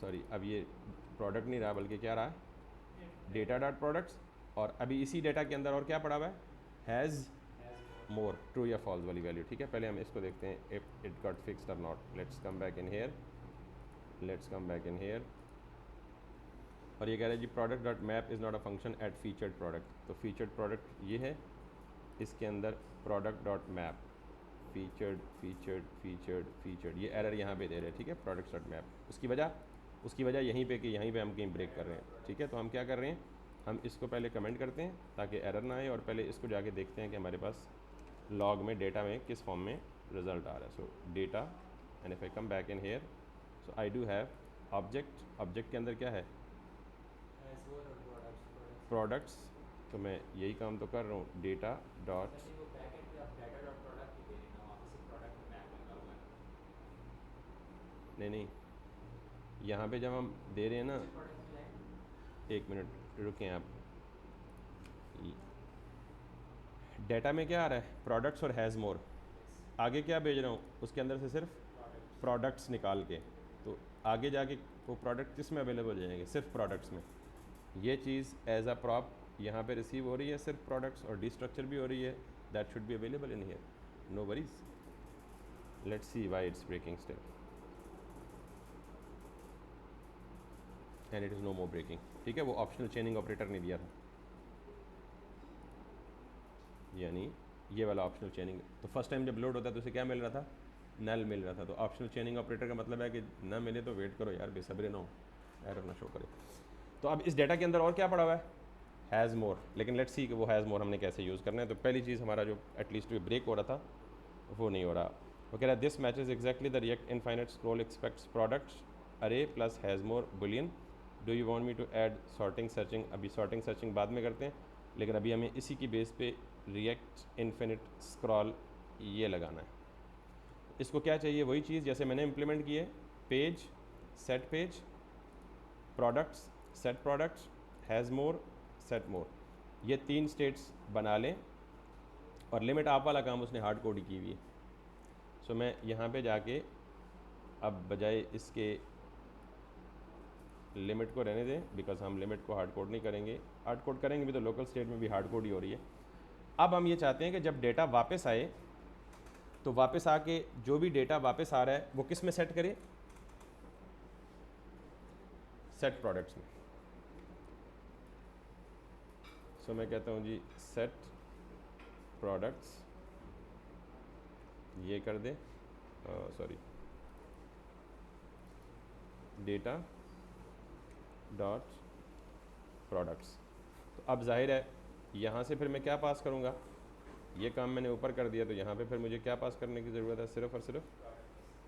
सॉरी अब ये प्रोडक्ट नहीं रहा बल्कि क्या रहा, डेटा डॉट प्रोडक्ट्स। और अभी इसी डेटा के अंदर और क्या पड़ा हुआ है, हैज़ मोर, ट्रू या फॉल्स वाली वैल्यू। ठीक है, पहले हम इसको देखते हैं इफ इट गॉट फिक्स्ड और not. Let's come back in here, let's come back in here. और ये कह रहा है जी product dot map is not a function at featured product. तो फीचर्ड प्रोडक्ट ये है, इसके अंदर product dot map, featured featured featured featured, ये एरर यहाँ पे दे रहे हैं। ठीक है, प्रोडक्ट डॉट मैप। उसकी वजह यहीं पे कि यहीं पे हम कहीं ब्रेक कर रहे हैं। ठीक है, तो हम क्या कर रहे हैं, हम इसको पहले कमेंट करते हैं ताकि एरर ना आए, और पहले इसको जाके देखते हैं कि हमारे पास लॉग में डेटा में किस फॉर्म में रिजल्ट आ रहा है। So data, and if I come back in here, so I do have object. Object के अंदर क्या है, प्रोडक्ट्स। तो मैं यही काम तो कर रहा हूँ, डेटा डॉट, नहीं यहाँ पे जब हम दे रहे हैं ना, एक मिनट रुकें आप, डेटा में क्या आ रहा है, प्रोडक्ट्स और हैज़ मोर। आगे क्या भेज रहा हूँ, उसके अंदर से सिर्फ प्रोडक्ट्स निकाल के, तो आगे जाके वो प्रोडक्ट किस में अवेलेबल हो जाएंगे, सिर्फ प्रोडक्ट्स में। ये चीज़ एज अ प्रॉप यहाँ पे रिसीव हो रही है, सिर्फ प्रोडक्ट्स, और डिस्ट्रक्चर भी हो रही है, that should be available in here, no worries. Let's see why it's breaking still, and it is no more breaking. ठीक है, वो ऑप्शनल चेनिंग ऑपरेटर नहीं दिया था, यानी ये वाला ऑप्शनल चेनिंग। तो फर्स्ट टाइम जब लोड होता है तो उसे क्या मिल रहा था, नल मिल रहा था। तो ऑप्शनल चेनिंग ऑपरेटर का मतलब है कि ना मिले तो वेट करो यार, बेसब्रे ना हो, एरर ना शो करे। तो अब इस डेटा के अंदर और क्या पड़ा हुआ है, हैज़ मोर। लेकिन लेट्स सी कि वो हैज़ मोर हमने कैसे यूज़ करना है। तो पहली चीज़ हमारा जो एटलीस्ट ब्रेक हो रहा था वो नहीं हो रहा। वो कह रहा है this matches exactly the React infinite scroll expects products array plus has more boolean. Do you want me to add sorting searching, अभी सॉर्टिंग सर्चिंग बाद में करते हैं, लेकिन अभी हमें इसी की बेस पे रिएक्ट इन्फिनिट स्क्रॉल ये लगाना है। इसको क्या चाहिए, वही चीज़ जैसे मैंने इम्प्लीमेंट की है, page set page, products set products, has more set more, ये तीन स्टेट्स बना लें। और लिमिट आप वाला काम उसने हार्ड कोड ही की हुई है। सो मैं यहाँ पे जाके अब बजाय इसके लिमिट को रहने दें, बिकॉज हम लिमिट को हार्ड कोड नहीं करेंगे, हार्ड कोड करेंगे भी तो लोकल स्टेट में भी हार्ड कोड ही हो रही है। अब हम ये चाहते हैं कि जब डेटा वापस आए तो वापस आके जो भी डेटा वापस आ रहा है वो किस में सेट करें, सेट प्रोडक्ट्स में। सो मैं कहता हूँ जी सेट प्रोडक्ट्स, ये कर दे, सॉरी डेटा डॉट प्रोडक्ट्स। तो अब जाहिर है यहाँ से फिर मैं क्या पास करूँगा, ये काम मैंने ऊपर कर दिया, तो यहाँ पे फिर मुझे क्या पास करने की ज़रूरत है, सिर्फ और सिर्फ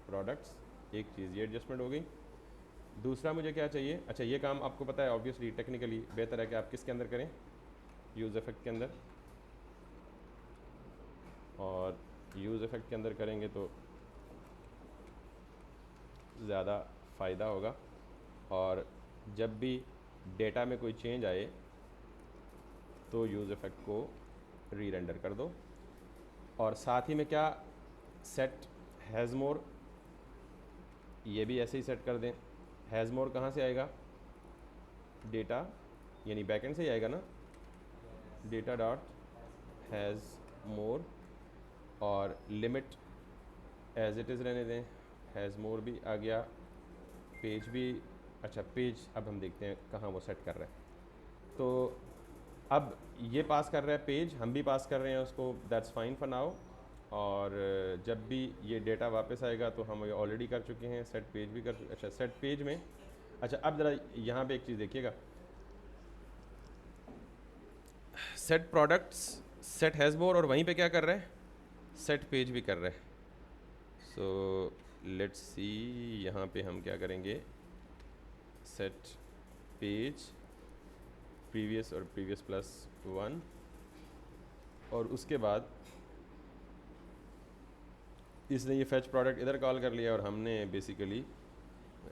प्रोडक्ट्स। एक चीज़ ये एडजस्टमेंट हो गई। दूसरा मुझे क्या चाहिए, अच्छा ये काम आपको पता है ऑब्वियसली टेक्निकली बेहतर है कि आप किसके अंदर करें, यूज़ इफ़ेक्ट के अंदर, और यूज़ इफ़ेक्ट के अंदर करेंगे तो ज़्यादा फ़ायदा होगा। और जब भी डेटा में कोई चेंज आए तो यूज़ इफ़ेक्ट को री रेंडर कर दो। और साथ ही में क्या, सेट हैज़ मोर, ये भी ऐसे ही सेट कर दें। हैज़ मोर कहाँ से आएगा, डेटा यानी बैकएंड से ही आएगा ना, डेटा डॉट हैज़ मोर, और लिमिट एज इट इज़ रहने दें, हैज़ मोर भी आ गया, पेज भी, अच्छा पेज अब हम देखते हैं कहाँ वो सेट कर रहा है। तो अब ये पास कर रहा है पेज, हम भी पास कर रहे हैं उसको, दैट्स फाइन फॉर नाउ। और जब भी ये डेटा वापस आएगा तो हम ये ऑलरेडी कर चुके हैं, सेट पेज भी कर, अच्छा सेट पेज में, अच्छा अब ज़रा यहाँ पे एक चीज़ देखिएगा, set products, set has more, और वहीं पे क्या कर रहा है, सेट पेज भी कर रहा है। सो लेट्स सी, यहाँ पे हम क्या करेंगे, सेट पेज प्रीवियस और प्रीवियस प्लस 1, और उसके बाद इसने ये फैच प्रोडक्ट इधर कॉल कर लिया और हमने बेसिकली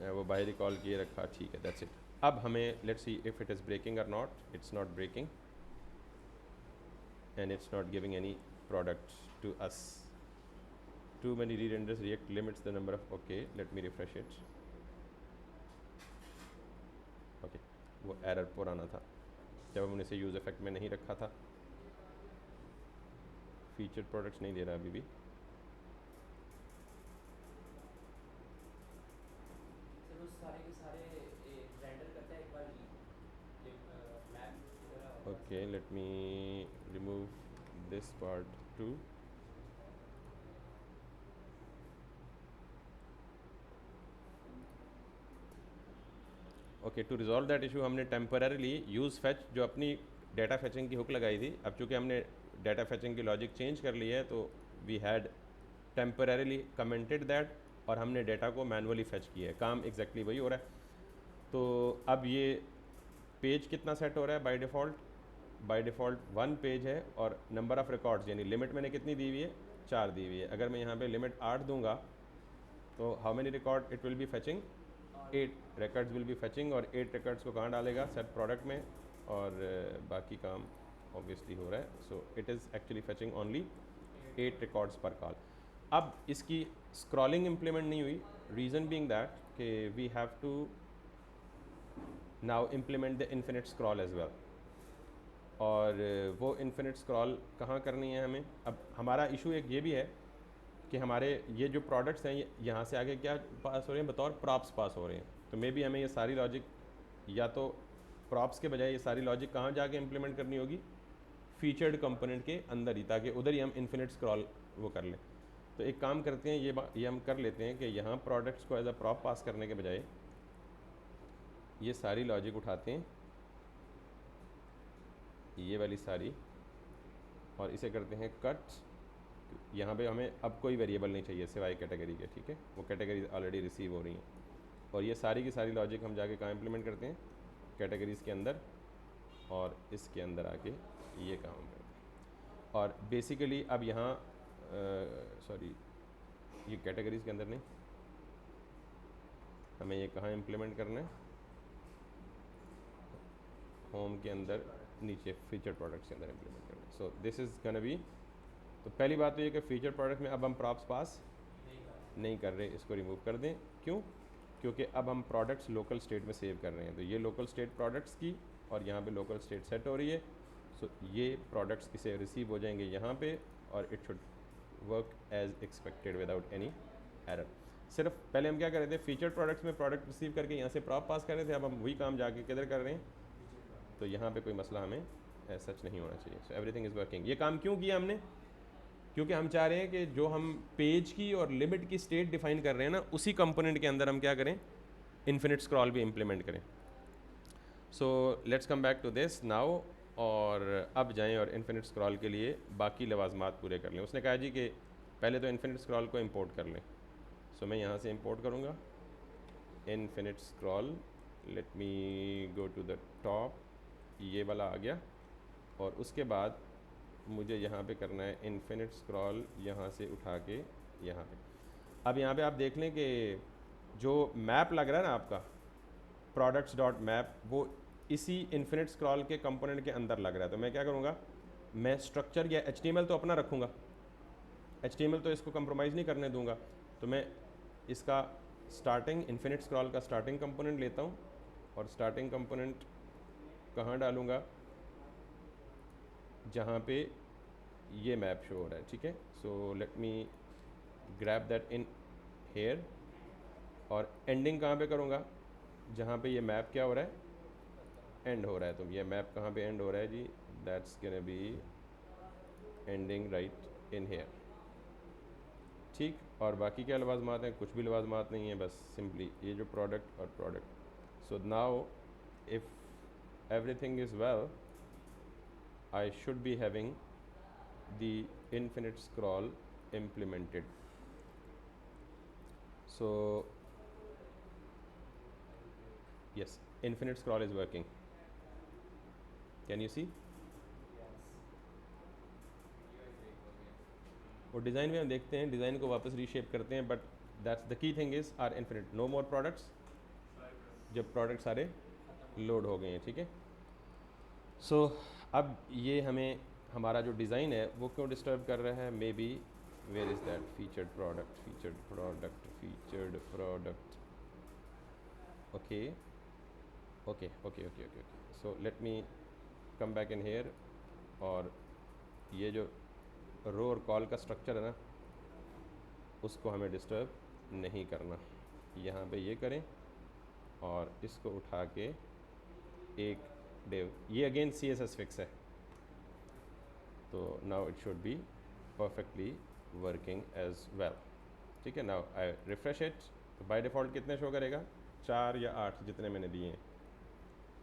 वो बाहर कॉल किए रखा, ठीक है, दैट्स इट। अब हमें let's see if it is breaking और not, it's not breaking and it's not giving any product to us. Too many re-renders, React limits the number of, okay, let me refresh it. Okay, वो error पुराना था जब हमने इसे use effect में नहीं रखा था। फीचर प्रोडक्ट्स नहीं दे रहा अभी भी, सर वो सारे के सारे रेंडर करता है एक बार मैप वगैरह। okay, let me remove this part too. Okay, to resolve that issue हमने टेम्पररीली यूज़ फैच जो अपनी डाटा फैचिंग की हुक लगाई थी, अब चूँकि हमने डाटा फैचिंग की लॉजिक चेंज कर ली है तो we had temporarily commented that, और हमने डाटा को मैनुअली फैच किया है, काम एग्जैक्टली वही हो रहा है। तो अब ये पेज कितना सेट हो रहा है बाय डिफ़ॉल्ट 1 पेज है, और नंबर ऑफ़ रिकॉर्ड्स यानी लिमिट मैंने कितनी दी हुई है, 4 दी हुई है। अगर मैं यहाँ पे लिमिट 8 दूंगा तो how many record it will be फैचिंग, 8 records will be फैचिंग, और 8 रिकॉर्ड्स को कहाँ डालेगा, सेट प्रोडक्ट में, और बाकी काम ऑब्वियसली हो रहा है। So it is actually fetching only 8 records per call. अब इसकी स्क्रॉलिंग इम्प्लीमेंट नहीं हुई, रीज़न बीइंग दैट कि we have to now implement the infinite scroll as well, और वो इन्फिनिट स्क्रॉल कहाँ करनी है हमें। अब हमारा इशू एक ये भी है कि हमारे ये जो प्रोडक्ट्स हैं यहाँ से आगे क्या पास हो रहे हैं, बतौर प्रॉप्स पास हो रहे हैं। तो मे बी हमें ये सारी लॉजिक, या तो प्रॉप्स के बजाय ये सारी लॉजिक कहाँ जाके इम्प्लीमेंट करनी होगी, फीचर्ड कंपोनेंट के अंदर ही, ताकि उधर ही हम इन्फिनिट स्क्रॉल वो कर लें। तो एक काम करते हैं, ये हम कर लेते हैं कि यहाँ प्रोडक्ट्स को एज अ प्रॉप पास करने के बजाय ये सारी लॉजिक उठाते हैं, ये वाली सारी, और इसे करते हैं कट। यहाँ पे हमें अब कोई वेरिएबल नहीं चाहिए सिवाय कैटेगरी के, ठीक है, वो कैटेगरी ऑलरेडी रिसीव हो रही हैं। और ये सारी की सारी लॉजिक हम जाके कहाँ इम्प्लीमेंट करते हैं, कैटेगरीज़ के अंदर, और इसके अंदर आके ये काम करते हैं। और बेसिकली अब यहाँ सॉरी, ये कैटेगरीज़ के अंदर नहीं, हमें ये कहाँ इम्प्लीमेंट करना है, होम के अंदर नीचे फीचर प्रोडक्ट्स के अंदर इम्प्लीमेंट करना है। So this is gonna be, तो पहली बात तो ये कि फ़ीचर प्रोडक्ट में अब हम प्रॉप्स पास नहीं कर रहे, इसको रिमूव कर दें। क्यों? क्योंकि अब हम प्रोडक्ट्स लोकल स्टेट में सेव कर रहे हैं, तो ये लोकल स्टेट प्रोडक्ट्स की, और यहाँ पे लोकल स्टेट सेट हो रही है। सो ये प्रोडक्ट्स इसे रिसीव हो जाएंगे यहाँ पे, और it should work as expected without any error. सिर्फ पहले हम क्या कर रहे थे, फीचर प्रोडक्ट्स में प्रोडक्ट रिसीव करके यहाँ से प्रॉप पास कर रहे थे, अब हम वही काम जाके किधर कर रहे हैं, तो यहाँ पे कोई मसला हमें सच नहीं होना चाहिए। So everything is working. ये काम क्यों किया हमने, क्योंकि हम चाह रहे हैं कि जो हम पेज की और लिमिट की स्टेट डिफाइन कर रहे हैं ना, उसी कंपोनेंट के अंदर हम क्या करें, इन्फिनिट स्क्रॉल भी इम्प्लीमेंट करें। So let's come back to this now, और अब जाएं और इन्फिनिट स्क्रॉल के लिए बाकी लवाजमात पूरे कर लें। उसने कहा जी कि पहले तो इन्फिनिट स्क्रॉल को इंपोर्ट कर लें। सो मैं यहाँ से इंपोर्ट करूँगा, infinite scroll, let me go to the top, ये वाला आ गया। और उसके बाद मुझे यहाँ पे करना है इनफिनिट स्क्रॉल, यहाँ से उठा के यहाँ पे। अब यहाँ पे आप देख लें कि जो मैप लग रहा है ना आपका प्रोडक्ट्स डॉट मैप, वो इसी इनफिनिट स्क्रॉल के कंपोनेंट के अंदर लग रहा है। तो मैं क्या करूँगा, मैं स्ट्रक्चर या HTML तो अपना रखूँगा, HTML तो इसको कंप्रोमाइज़ नहीं करने दूंगा। तो मैं इसका स्टार्टिंग इनफिनिट स्क्रॉल का स्टार्टिंग कंपोनेंट लेता हूँ और स्टार्टिंग कंपोनेंट कहाँ डालूँगा, जहाँ पे ये मैप शो हो रहा है, ठीक है। So let me grab that in here. और एंडिंग कहाँ पे करूँगा, जहाँ पे ये मैप क्या हो रहा है, एंड हो रहा है। तो ये मैप कहाँ पे एंड हो रहा है जी, that's gonna be ending right in here, ठीक। और बाकी क्या लवाजमात हैं, कुछ भी लवाजमात नहीं है, बस सिंपली ये जो प्रोडक्ट और product. So now if everything is well, I should be having the infinite scroll implemented. So yes, infinite scroll is working. Can you see? और डिज़ाइन में हम देखते हैं, डिज़ाइन को वापस रीशेप करते हैं, but that's the key thing is are infinite, no more products, जब प्रोडक्ट सारे लोड हो गए हैं, ठीक है। सो अब ये हमें हमारा जो डिज़ाइन है वो क्यों डिस्टर्ब कर रहा है, maybe where is that featured product, featured product, featured product, okay okay okay okay okay. So let me come back in here. और ये जो रो और कॉल का स्ट्रक्चर है ना, उसको हमें डिस्टर्ब नहीं करना। यहाँ पे ये करें और इसको उठा के एक डिव, ये अगेन CSS फिक्स है, तो now it should be perfectly working as well, ठीक है। नाउ आई रिफ्रेश इट, तो बाय डिफ़ॉल्ट कितने शो करेगा, 4 या 8 जितने मैंने दिए हैं।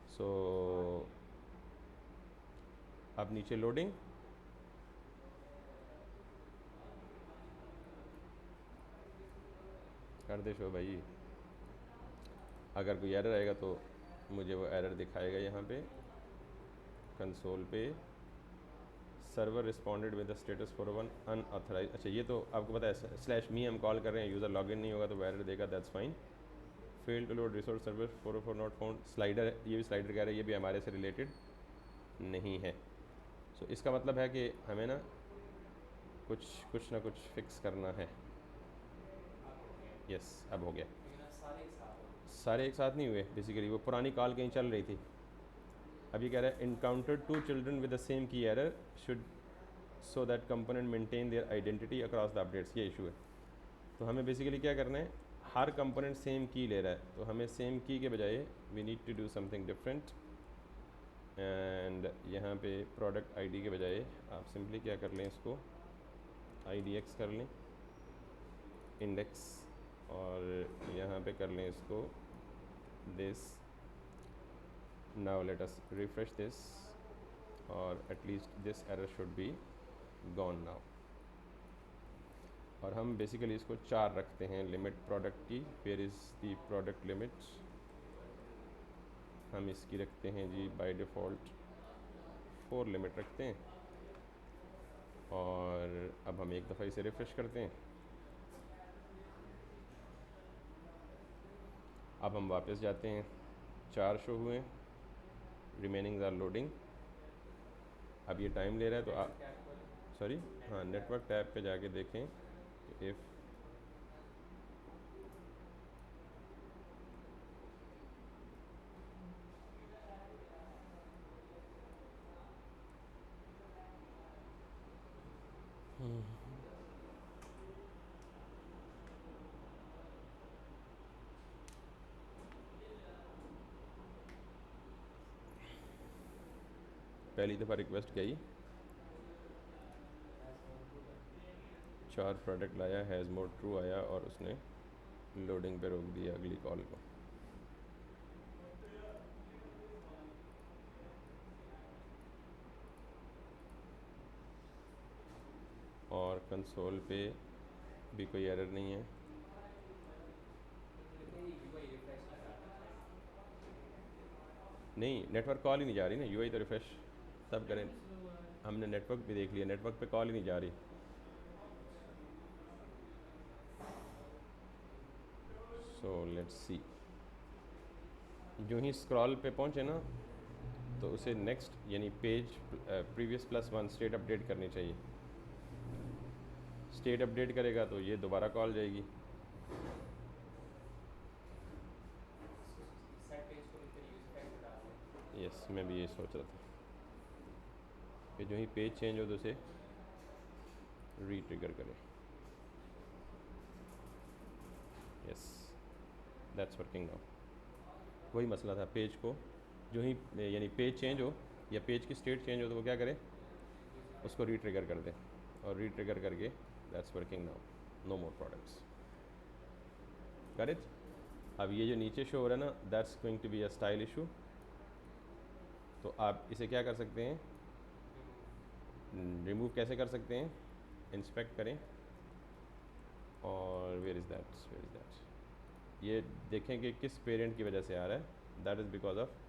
सो अब नीचे लोडिंग, कर दे शो भाई। अगर कोई एरर आएगा तो मुझे वो एरर दिखाएगा। यहाँ पे कंसोल पे server responded with the status for one unauthorised, अच्छा ये तो आपको पता है, /me हम कॉल कर रहे हैं, यूज़र लॉगिन नहीं होगा तो वो एरर देगा, that's fine. Fail to load resource server 404 not found, slider, ये भी स्लाइडर कह रहा है, ये भी हमारे से रिलेटेड नहीं है। सो इसका मतलब है कि हमें ना कुछ ना कुछ फिक्स करना है। यस, अब हो गया। सारे एक साथ नहीं हुए, बेसिकली वो पुरानी कॉल कहीं चल रही थी। अब ये कह रहा है encounter 2 children with the same key error should so that component maintain their identity across the updates, ये इशू है। तो हमें बेसिकली क्या करना है, हर कंपोनेंट सेम की ले रहा है, तो हमें सेम की के बजाय we need to do something different. And यहाँ पे प्रोडक्ट आईडी के बजाय आप सिंपली क्या कर लें, इसको IDX कर लें, इंडेक्स, और यहाँ पे कर लें इसको this. Now let us refresh this, और at least this error should be gone now. और हम बेसिकली इसको 4 रखते हैं लिमिट प्रोडक्ट की। Where is the product limit, हम इसकी रखते हैं जी बाय डिफ़ॉल्ट 4 लिमिट रखते हैं। और अब हम एक दफ़ा इसे रिफ्रेश करते हैं। अब हम वापस जाते हैं, 4 शो हुए, रिमेनिंग आर लोडिंग। अब ये टाइम ले रहा है, तो आप सॉरी, हाँ, नेटवर्क टैब पे जाके देखें इफ़ पहली दफ़ा रिक्वेस्ट गई, 4 प्रोडक्ट लाया, हैज़ मोर ट्रू आया, और उसने लोडिंग पे रोक दिया अगली कॉल को। और कंसोल पे भी कोई एरर नहीं है। वही रिफ्रेश नहीं, नेटवर्क कॉल ही नहीं जा रही ना, यूआई तो रिफ्रेश सब करें। हमने नेटवर्क भी देख लिया, नेटवर्क पे कॉल ही नहीं जा रही। सो लेट्स सी, जो ही स्क्रॉल पे पहुंचे ना तो उसे नेक्स्ट यानी पेज प्रीवियस +1 स्टेट अपडेट करनी चाहिए। स्टेट अपडेट करेगा तो ये दोबारा कॉल जाएगी। सेट पेज को फिर यूज फैक्टर डाल दें। यस, मैं भी ये सोच रहा था कि जो ही पेज चेंज हो तो उसे रीट्रिगर करें। Yes, that's working now. वही मसला था, पेज को जो ही यानी पेज चेंज हो या पेज की स्टेट चेंज हो तो वो क्या करे, उसको रीट्रिगर कर दे, और रीट्रिगर करके that's working now, no more products. Got it. अब ये जो नीचे शो हो रहा है ना, that's going to be a style issue. तो आप इसे क्या कर सकते हैं, रिमूव कैसे कर सकते हैं, इंस्पेक्ट करें और वेयर इज़ दैट, ये देखें कि किस पेरेंट की वजह से आ रहा है। दैट इज़ बिकॉज ऑफ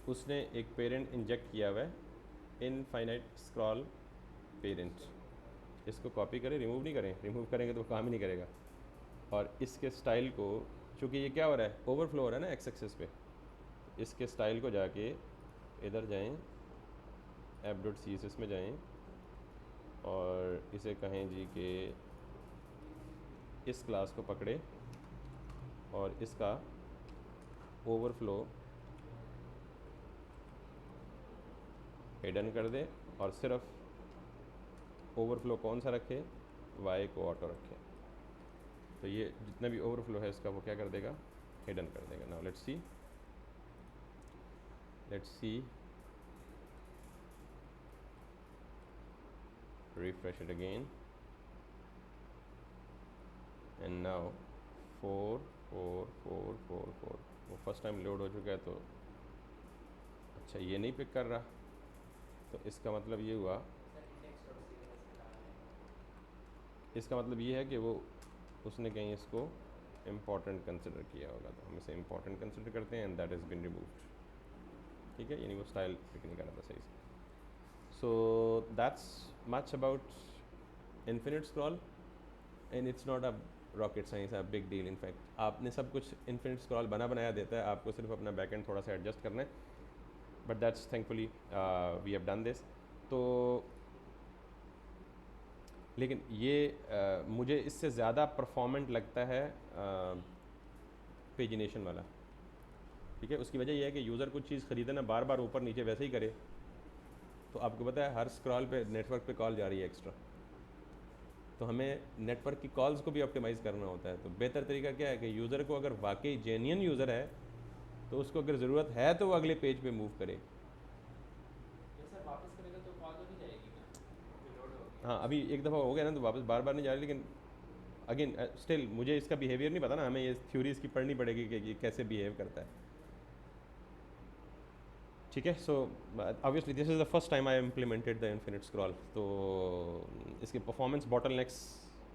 उसने एक पेरेंट इंजेक्ट किया हुआ है, इनफाइनाइट स्क्रॉल पेरेंट। इसको कॉपी करें, रिमूव नहीं करें, रिमूव करेंगे तो वो काम ही नहीं करेगा। और इसके स्टाइल को, चूँकि ये क्या हो रहा है, ओवरफ्लो हो रहा है ना एक्स एक्सिस पे, इसके स्टाइल को जाके इधर जाएं, app.css में जाएं और इसे कहें जी कि इस क्लास को पकड़े और इसका ओवरफ्लो हिडन कर दे, और सिर्फ ओवरफ्लो कौन सा रखे, वाई को ऑटो रखे। तो ये जितना भी ओवरफ्लो है इसका वो क्या कर देगा, हिडन कर देगा। Now let's see, refresh it again and now 4 4 4 4 4 वो फर्स्ट टाइम लोड हो चुका है। तो अच्छा, ये नहीं पिक कर रहा, तो इसका मतलब ये हुआ, इसका मतलब ये है कि वो उसने कहीं इसको इम्पॉर्टेंट कंसिडर किया होगा। तो हम इसे इम्पॉर्टेंट कंसिडर करते हैं and that is been removed. ठीक है, यानी वो स्टाइल पिक नहीं कर रहा था सही से। So that's much about infinite scroll and it's not a rocket science, a big deal in fact. आपने सब कुछ infinite scroll बनाया देता है, आपको सिर्फ अपना backend थोड़ा सा एडजस्ट करना है, but that's thankfully we have done this. तो लेकिन ये मुझे इससे ज़्यादा परफॉर्मेंट लगता है पेजिनेशन वाला। ठीक है, उसकी वजह यह है कि यूज़र कुछ चीज़ ख़रीदे ना, बार बार ऊपर नीचे वैसे ही करे, तो आपको पता है हर स्क्रॉल पे नेटवर्क पे कॉल जा रही है एक्स्ट्रा, तो हमें नेटवर्क की कॉल्स को भी ऑप्टिमाइज़ करना होता है। तो बेहतर तरीका क्या है कि यूज़र को, अगर वाकई जेन्युइन यूज़र है तो उसको अगर ज़रूरत है तो वो अगले पेज पे मूव करे। सर वापस करेगा तो कॉल तो नहीं जाएगी ना, जो लोड होगी। हाँ, अभी एक दफ़ा हो गया ना तो वापस बार बार नहीं जा रही, लेकिन अगेन स्टिल मुझे इसका बिहेवियर नहीं पता ना, हमें ये थ्योरी इसकी पढ़नी पड़ेगी कि ये कैसे बिहेव करता है। ठीक है, so obviously this is the first time I implemented the infinite scroll, तो इसके परफॉर्मेंस बॉटलनेक्स